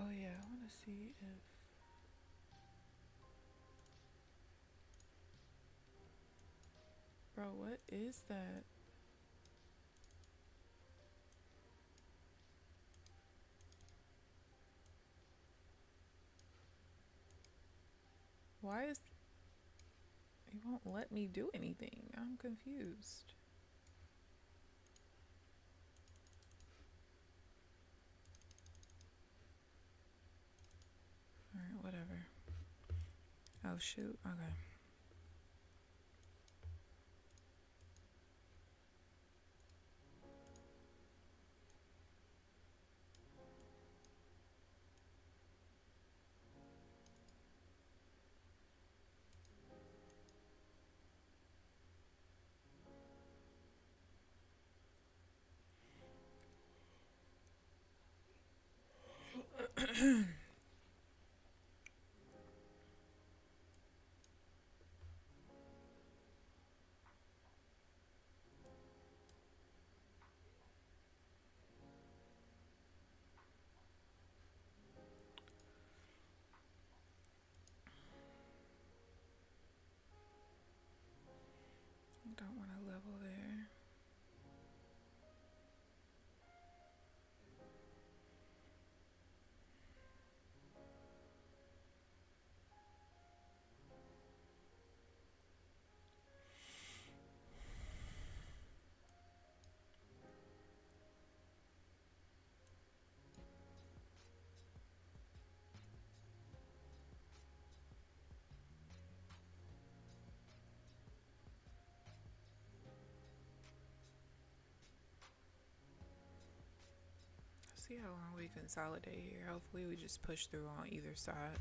Oh yeah, I want to see if bro, what is that? Why is it won't let me do anything? I'm confused. All right, whatever. Oh shoot. Okay. Don't want to level there. See how long we consolidate here. Hopefully we just push through on either side.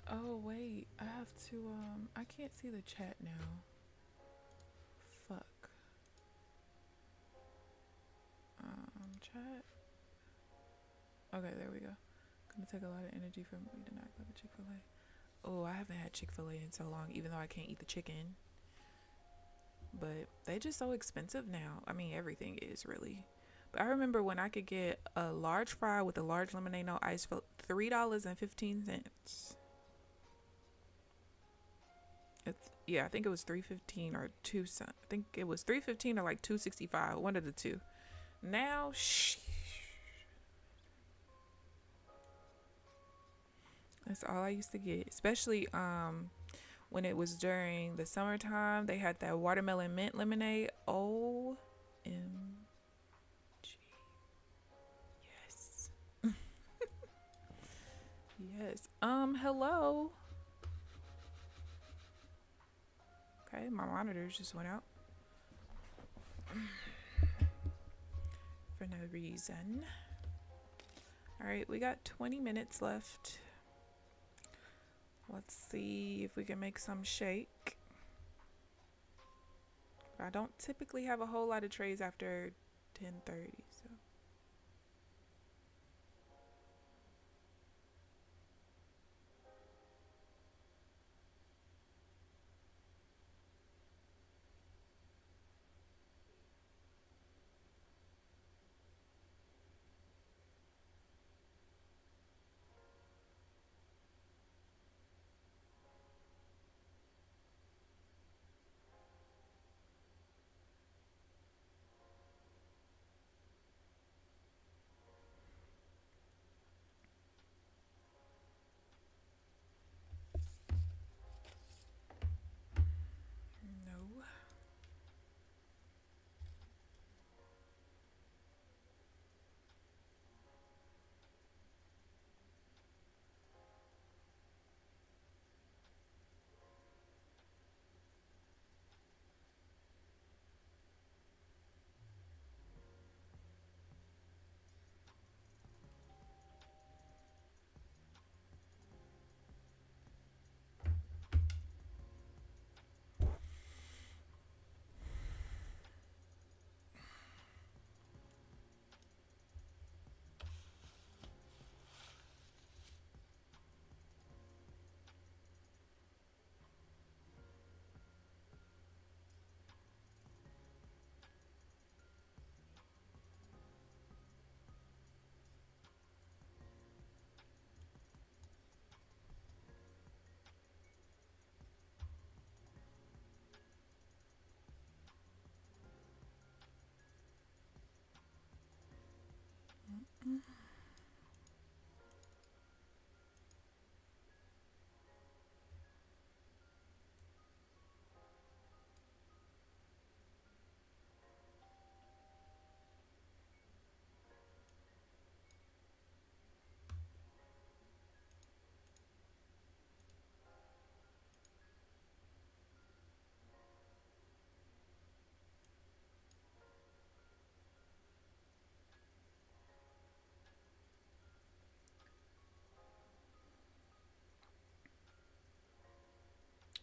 Oh wait, I have to I can't see the chat now. Fuck. Chat. Okay, there we go. Gonna take a lot of energy from me to not go to Chick-fil-A. Oh, I haven't had Chick-fil-A in so long, even though I can't eat the chicken. But they just so expensive now. I mean, everything is really. But I remember when I could get a large fry with a large lemonade, no ice for $3.15. Yeah, I think it was $3.15 or 2 cents. I think it was $3.15 or like $2.65, one of the two. Now, that's all I used to get. Especially when it was during the summertime, they had that watermelon mint lemonade. OMG. Yes. Yes. Hello. Okay, my monitors just went out. For no reason. Alright, we got 20 minutes left. Let's see if we can make some shake. I don't typically have a whole lot of trades after 10:30, so. No.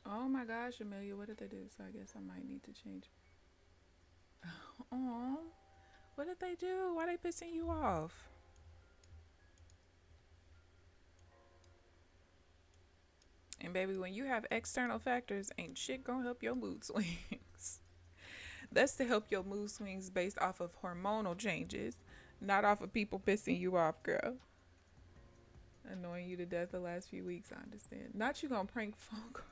Oh my gosh, Amelia, what did they do? So I guess I might need to change. Oh, what did they do? Why they pissing you off? And baby, when you have external factors, ain't shit gonna help your mood swings. That's to help your mood swings based off of hormonal changes, not off of people pissing you off, girl. Annoying you to death the last few weeks, I understand. Not you gonna prank phone call.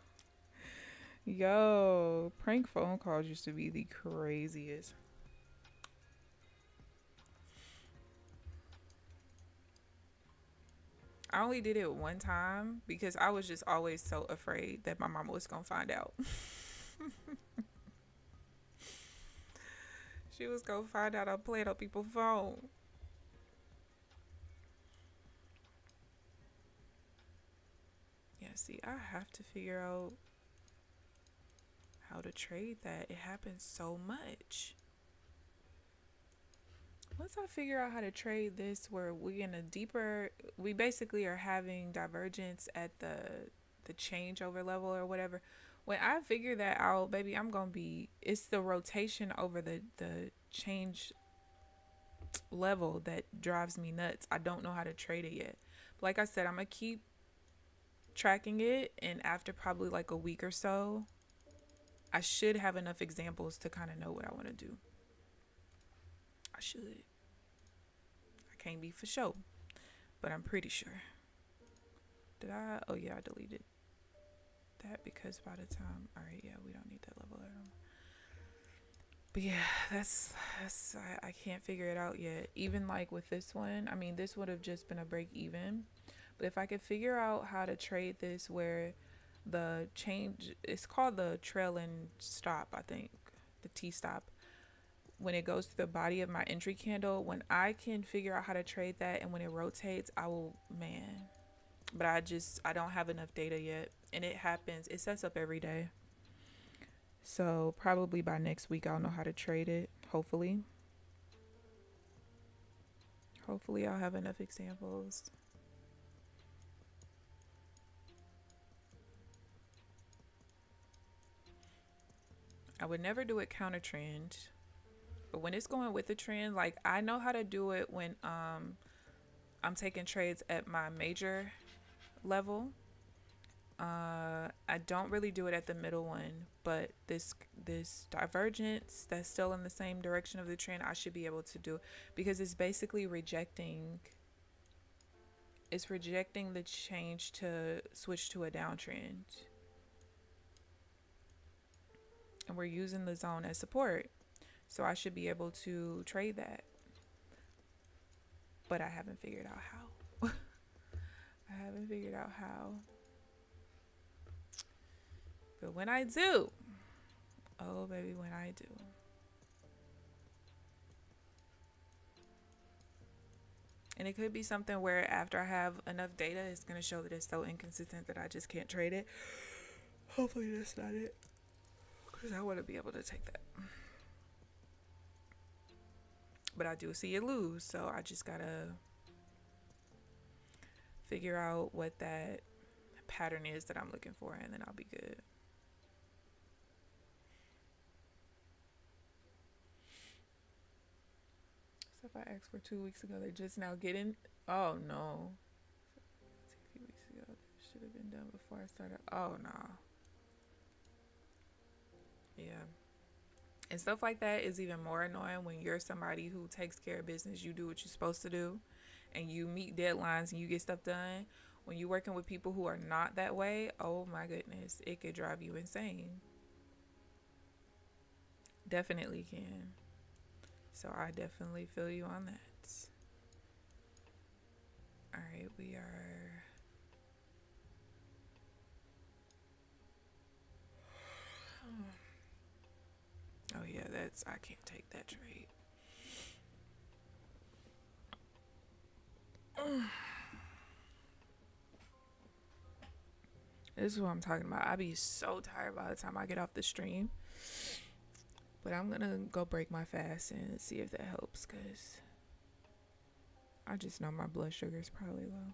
Yo, prank phone calls used to be the craziest. I only did it one time because I was just always so afraid that my mama was gonna find out. She was gonna find out I'm playing on people's phone. Yeah, see, I have to figure out how to trade that. It happens so much. Once I figure out how to trade this, where we basically are having divergence at the the changeover level or whatever. When I figure that out, baby, I'm gonna be. It's the rotation over the change level that drives me nuts. I don't know how to trade it yet. Like I said, I'm gonna keep tracking it, and after probably like a week or so, I should have enough examples to kind of know what I want to do. I should. I can't be for sure, but I'm pretty sure. Did I? Oh yeah, I deleted that because by the time, all right, yeah, we don't need that level at all. But yeah, that's I can't figure it out yet. Even like with this one, I mean, this would have just been a break even. But if I could figure out how to trade this where the change, it's called the trail and stop, I think, the T stop. When it goes to the body of my entry candle, when I can figure out how to trade that and when it rotates, I will, man. But I don't have enough data yet. And it happens, it sets up every day. So probably by next week, I'll know how to trade it. Hopefully. Hopefully I'll have enough examples. I would never do it counter trend. But when it's going with the trend, like I know how to do it when I'm taking trades at my major level. I don't really do it at the middle one, but this divergence that's still in the same direction of the trend, I should be able to do, because it's basically rejecting the change to switch to a downtrend. And we're using the zone as support. So I should be able to trade that. But I haven't figured out how. I haven't figured out how. But when I do, oh baby, when I do. And it could be something where after I have enough data, it's going to show that it's so inconsistent that I just can't trade it. Hopefully that's not it. Because I want to be able to take that. But I do see it lose, so I just got to figure out what that pattern is that I'm looking for, and then I'll be good. So if I asked for 2 weeks ago, they're just now getting. Oh no. A few weeks ago, that should have been done before I started. Oh no. Yeah. And stuff like that is even more annoying when you're somebody who takes care of business. You do what you're supposed to do, and you meet deadlines and you get stuff done. When you're working with people who are not that way, oh my goodness, it could drive you insane. Definitely can. So I definitely feel you on that. All right, we are. Oh yeah, I can't take that trade. This is what I'm talking about. I be so tired by the time I get off the stream. But I'm gonna go break my fast and see if that helps, because I just know my blood sugar is probably low.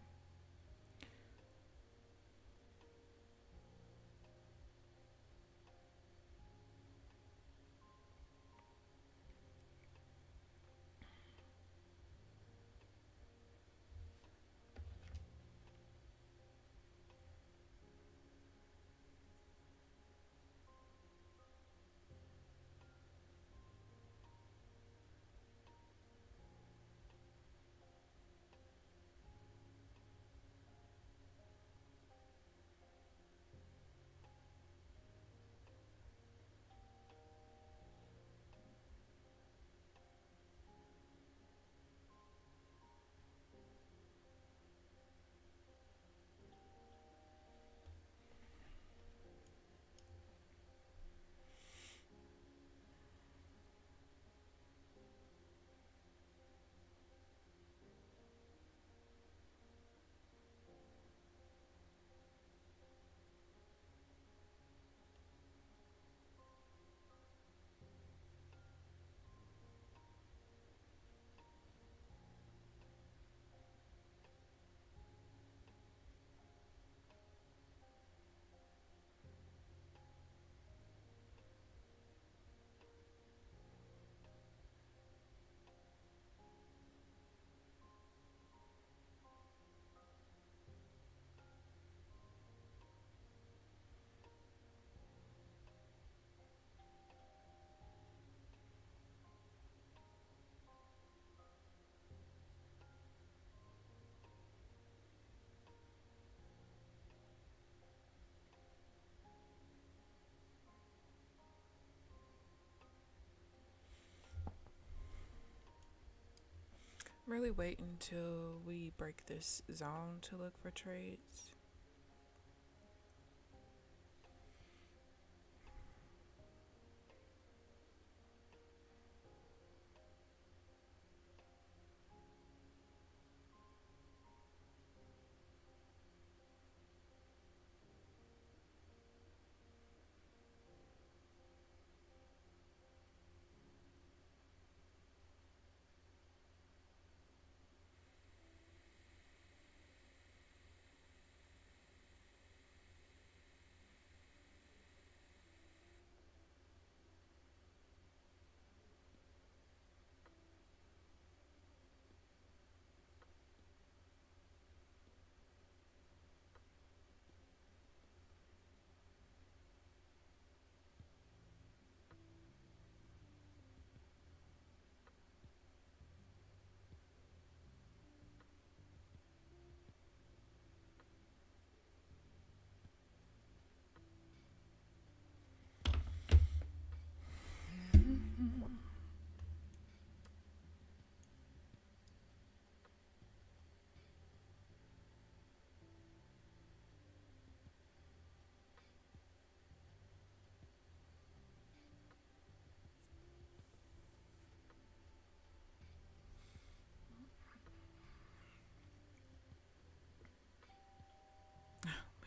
Really wait until we break this zone to look for trades.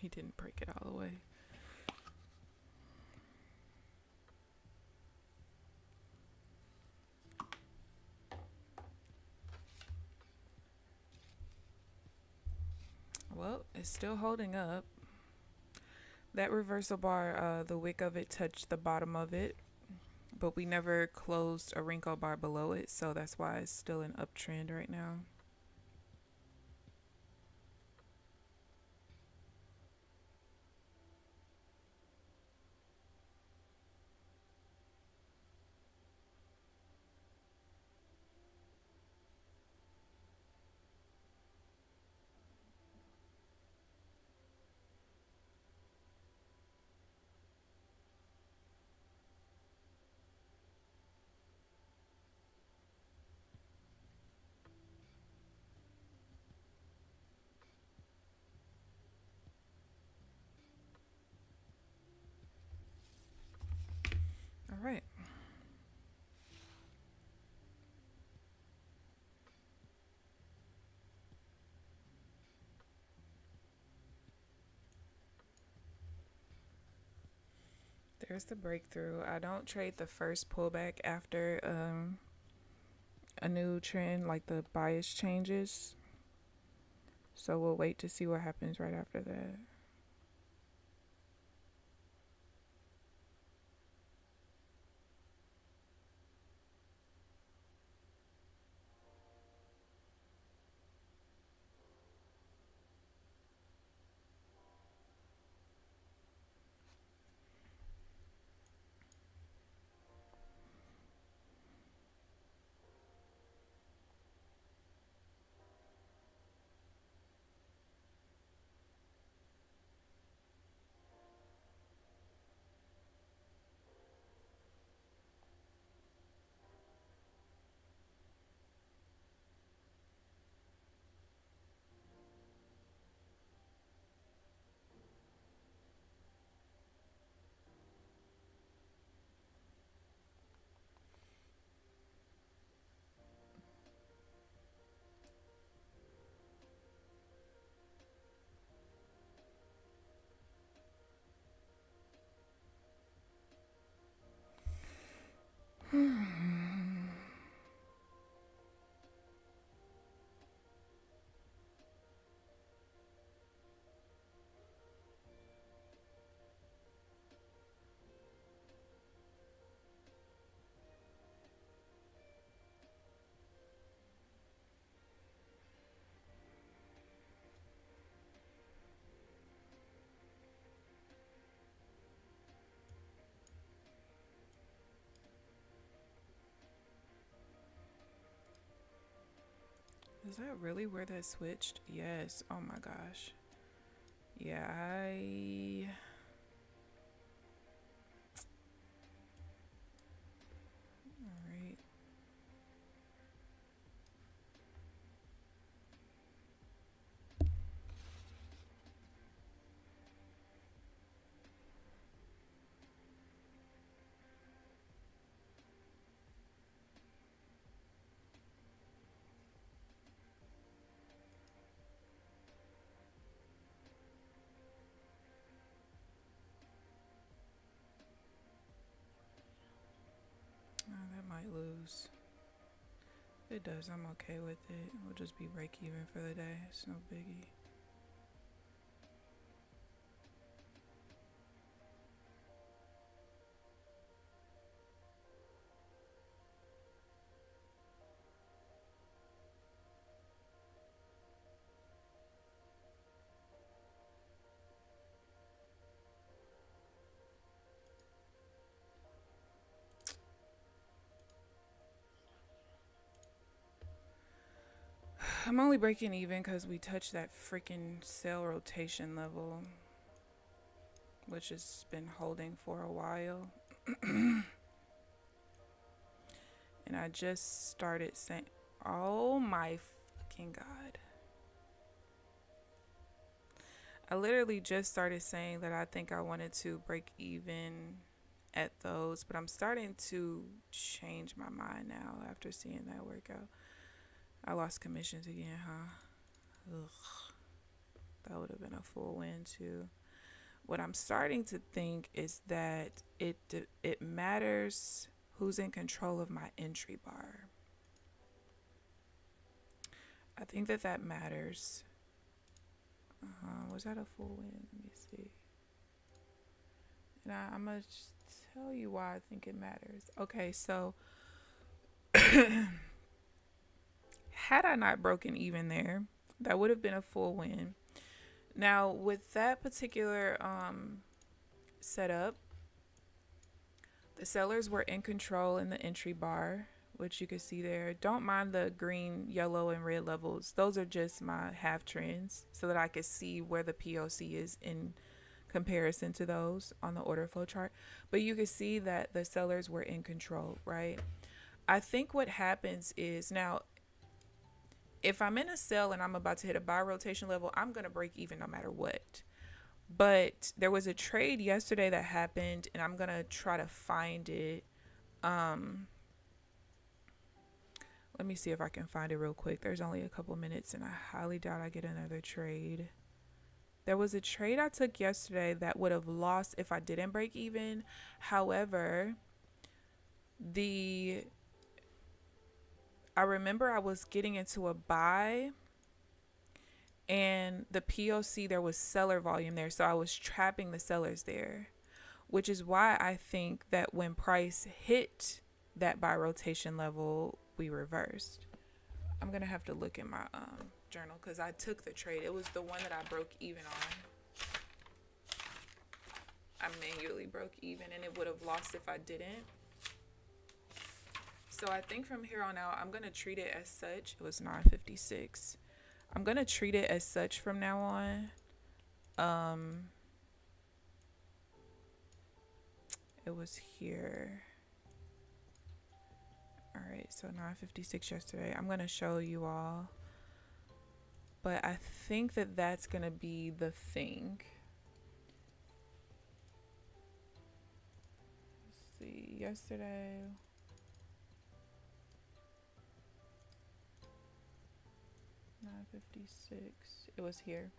He didn't break it all the way. Well, it's still holding up. That reversal bar, the wick of it touched the bottom of it, but we never closed a Renko bar below it, so that's why it's still an uptrend right now. All right. There's the breakthrough. I don't trade the first pullback after a new trend, like the bias changes. So we'll wait to see what happens right after that. Is that really where that switched? Yes. Oh my gosh. Yeah, Alright. goes. If it does, I'm okay with it. We'll just be break even for the day. It's no biggie. I'm only breaking even because we touched that freaking sell rotation level, which has been holding for a while. And I just started saying, oh my fucking God. I literally just started saying that I think I wanted to break even at those, but I'm starting to change my mind now after seeing that workout. I lost commissions again, huh? Ugh. That would have been a full win too. What I'm starting to think is that it matters who's in control of my entry bar. I think that matters. Was that a full win? Let me see. And I'm going to tell you why I think it matters. Okay, so had I not broken even there, that would have been a full win. Now, with that particular setup, the sellers were in control in the entry bar, which you can see there. Don't mind the green, yellow, and red levels. Those are just my half trends so that I can see where the POC is in comparison to those on the order flow chart. But you can see that the sellers were in control, right? I think what happens is, now, if I'm in a sell and I'm about to hit a buy rotation level, I'm going to break even no matter what. But there was a trade yesterday that happened, and I'm going to try to find it. Let me see if I can find it real quick. There's only a couple minutes, and I highly doubt I get another trade. There was a trade I took yesterday that would have lost if I didn't break even. However, I remember I was getting into a buy, and the POC, there was seller volume there, so I was trapping the sellers there, which is why I think that when price hit that buy rotation level, we reversed. I'm gonna have to look in my journal because I took the trade. It was the one that I broke even on. I manually broke even, and it would have lost if I didn't. So I think from here on out, I'm going to treat it as such. It was 9:56. I'm going to treat it as such from now on. It was here. All right, so 9:56 yesterday. I'm going to show you all. But I think that that's going to be the thing. Let's see, yesterday. $9.56. It was here.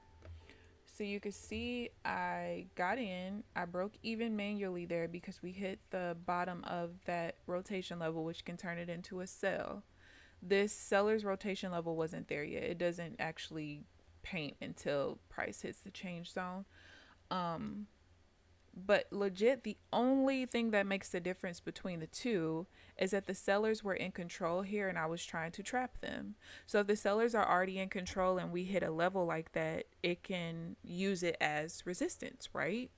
So you can see I got in. I broke even manually there because we hit the bottom of that rotation level, which can turn it into a sell. This seller's rotation level wasn't there yet. It doesn't actually paint until price hits the change zone. But legit, the only thing that makes the difference between the two is that the sellers were in control here and I was trying to trap them. So if the sellers are already in control and we hit a level like that, it can use it as resistance, right?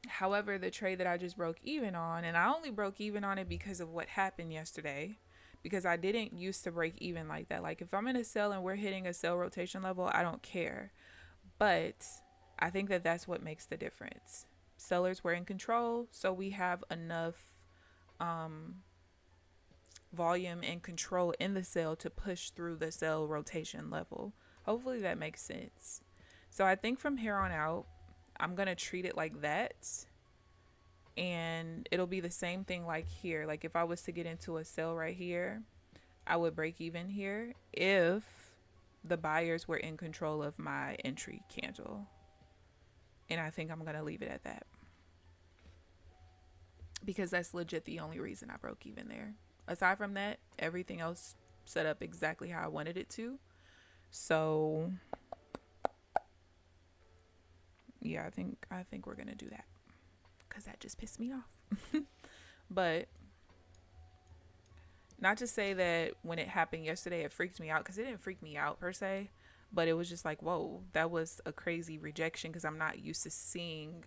However, the trade that I just broke even on, and I only broke even on it because of what happened yesterday, because I didn't used to break even like that. Like if I'm in a sell and we're hitting a sell rotation level, I don't care. But I think that that's what makes the difference. Sellers were in control, so we have enough volume and control in the sell to push through the sell rotation level. Hopefully that makes sense. So I think from here on out, I'm going to treat it like that. And it'll be the same thing like here. Like if I was to get into a sell right here, I would break even here if the buyers were in control of my entry candle. And I think I'm going to leave it at that. because that's legit the only reason I broke even there. Aside from that, everything else set up exactly how I wanted it to. So yeah, I think we're gonna do that because that just pissed me off. But not to say that when it happened yesterday it freaked me out, because it didn't freak me out per se, but it was just like, whoa, that was a crazy rejection, because I'm not used to seeing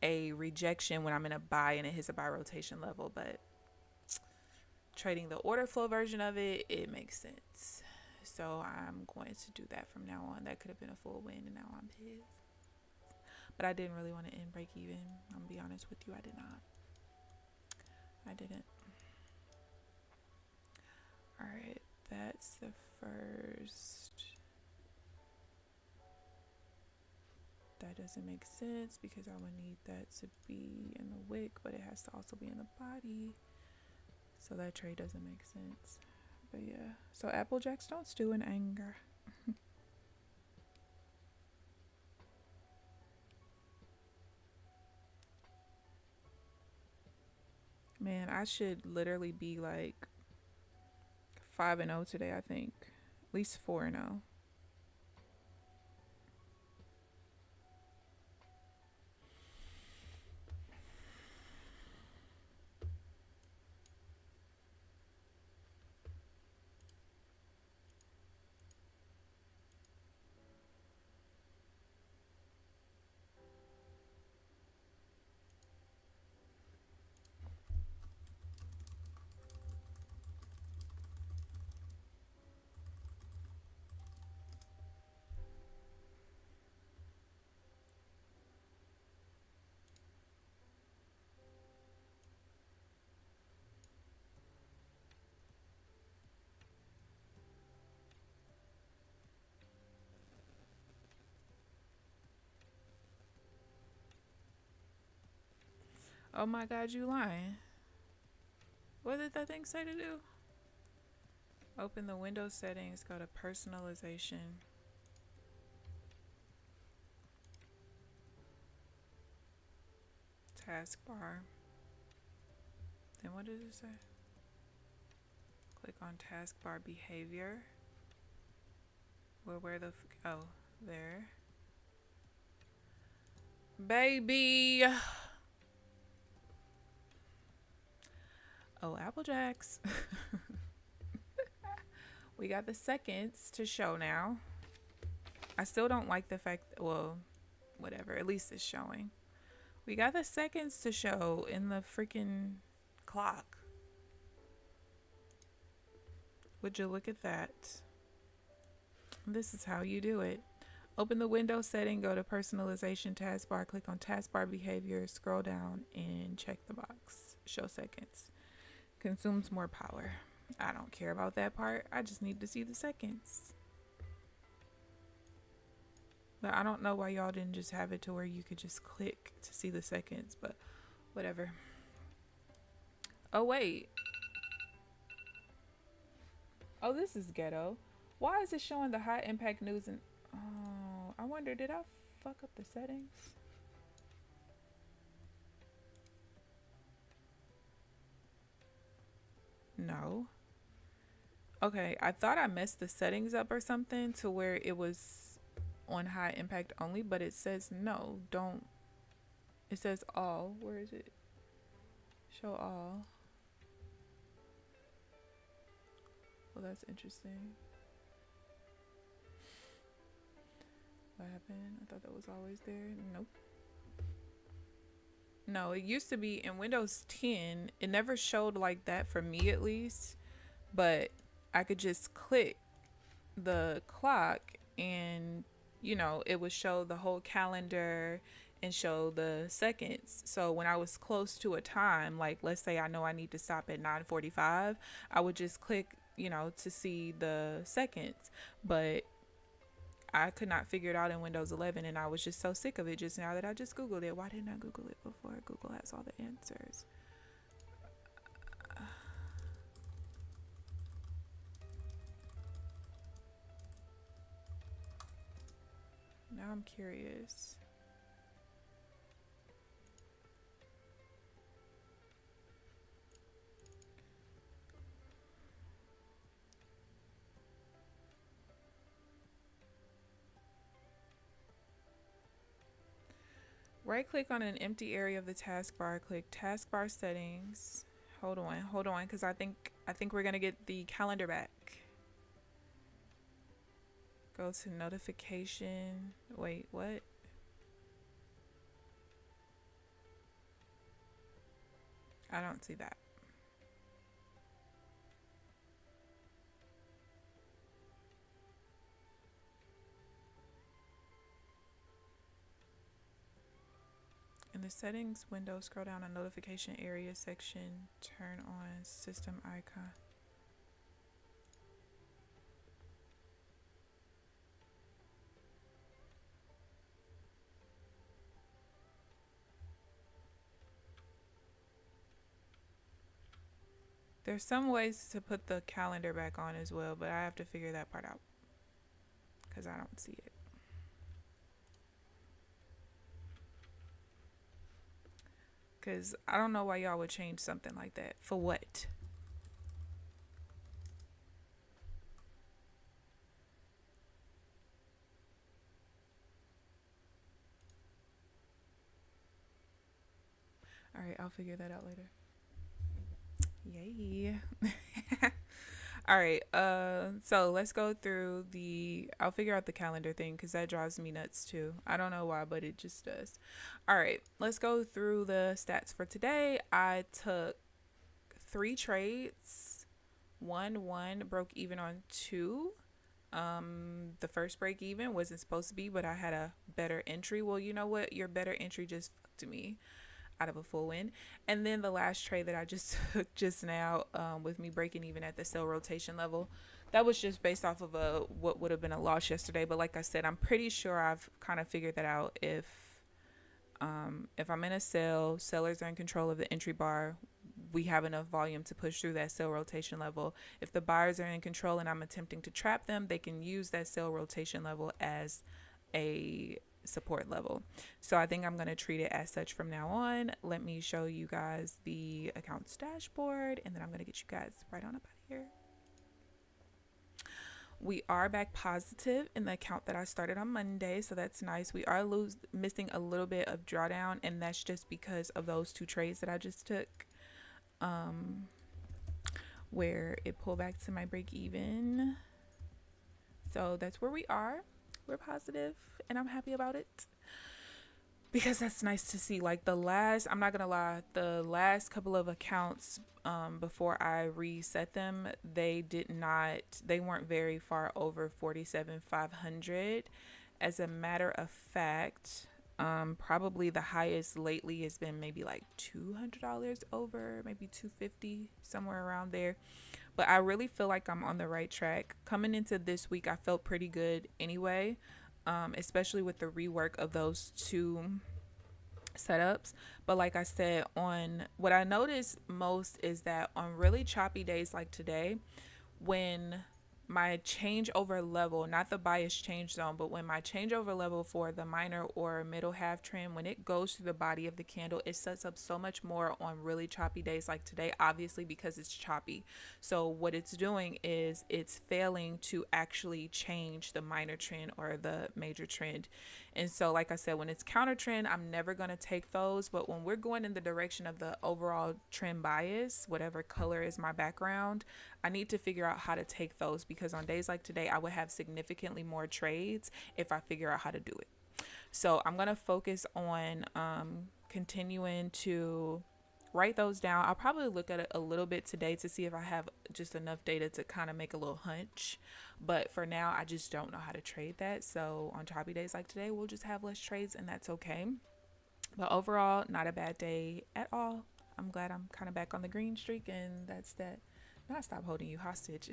a rejection when I'm in a buy and it hits a buy rotation level. But trading the order flow version of it, it makes sense. So I'm going to do that from now on. That could have been a full win, and now I'm pissed. But I didn't really want to end break even. I'm gonna be honest with you, I did not. I didn't. Alright, that's the first. That doesn't make sense because I would need that to be in the wick, but it has to also be in the body. So that trade doesn't make sense. But yeah, so Applejacks don't stew in anger. Man, I should literally be like 5-0 today, I think. At least 4-0. Oh my god, you lying. What did that thing say to do? Open the window settings, go to personalization. Taskbar. Then what does it say? Click on taskbar behavior. Well, where the oh, there. Baby. Oh, Applejacks. We got the seconds to show now. I still don't like the fact that, well, whatever, at least it's showing. We got the seconds to show in the freaking clock. Would you look at that? This is how you do it. Open the window setting, go to personalization taskbar, click on taskbar behavior, scroll down and check the box. Show seconds. Consumes more power. I don't care about that part. I just need to see the seconds. But I don't know why y'all didn't just have it to where you could just click to see the seconds, but whatever. Oh, wait. Oh, this is ghetto. Why is it showing the high impact news and oh, I wonder, did I fuck up the settings? No. Okay, I thought I messed the settings up or something to where it was on high impact only, but it says no, don't. It says all. Where is it? Show all. Well, that's interesting. What happened? I thought that was always there. Nope. No, it used to be in Windows 10. It never showed like that for me, at least. But I could just click the clock and, you know, it would show the whole calendar and show the seconds. So when I was close to a time, like let's say I know I need to stop at 9:45, I would just click, you know, to see the seconds. But I could not figure it out in Windows 11, and I was just so sick of it just now that I just Googled it. Why didn't I Google it before? Google has all the answers. Now I'm curious. Right click on an empty area of the taskbar, click taskbar settings. Hold on, because I think we're gonna get the calendar back. Go to notification. Wait, what? I don't see that. In the settings window, scroll down to notification area section, turn on system icon. There's some ways to put the calendar back on as well, but I have to figure that part out because I don't see it. Because I don't know why y'all would change something like that. For what? Alright, I'll figure that out later. Yay. Alright, so let's go through I'll figure out the calendar thing because that drives me nuts too. I don't know why, but it just does. Alright, let's go through the stats for today. I took 3 trades. One broke even on 2. The first break even wasn't supposed to be, but I had a better entry. Well, you know what? Your better entry just fucked me out of a full win. And then the last trade that I just took just now, with me breaking even at the sell rotation level, that was just based off of what would have been a loss yesterday. But like I said, I'm pretty sure I've kind of figured that out. If I'm in a sell, sellers are in control of the entry bar, we have enough volume to push through that sell rotation level. If the buyers are in control and I'm attempting to trap them, they can use that sell rotation level as a support level. So I think I'm going to treat it as such from now on. Let me show you guys the accounts dashboard, and then I'm going to get you guys right on up out of here. We are back positive in the account that I started on Monday, so that's nice. We are missing a little bit of drawdown, and that's just because of those 2 trades that I just took, where it pulled back to my break even. So that's where we are. We're positive, and I'm happy about it because that's nice to see. Like I'm not gonna lie, the last couple of accounts, before I reset them, they weren't very far over 47,500. As a matter of fact, probably the highest lately has been maybe like $200 over, maybe 250, somewhere around there. But I really feel like I'm on the right track. Coming into this week, I felt pretty good anyway, especially with the rework of those 2 setups. But like I said, what I notice most is that on really choppy days like today, when my changeover level, not the bias change zone, but when my changeover level for the minor or middle half trend, when it goes through the body of the candle, it sets up so much more on really choppy days like today, obviously because it's choppy. So what it's doing is it's failing to actually change the minor trend or the major trend. And so like I said, when it's counter trend, I'm never going to take those. But when we're going in the direction of the overall trend bias, whatever color is my background, I need to figure out how to take those, because on days like today, I would have significantly more trades if I figure out how to do it. So I'm going to focus on continuing to write those down. I'll probably look at it a little bit today to see if I have just enough data to kind of make a little hunch. But for now, I just don't know how to trade that. So on choppy days like today, we'll just have less trades, and that's okay. But overall, not a bad day at all. I'm glad I'm kind of back on the green streak, and that's that. Not stop holding you hostage.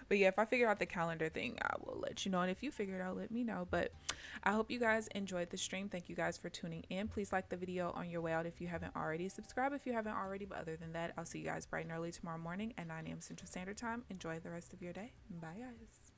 But yeah, if I figure out the calendar thing, I will let you know. And if you figure it out, let me know. But I hope you guys enjoyed the stream. Thank you guys for tuning in. Please like the video on your way out if you haven't already. Subscribe if you haven't already. But other than that, I'll see you guys bright and early tomorrow morning at 9 a.m. Central Standard Time. Enjoy the rest of your day. Bye, guys.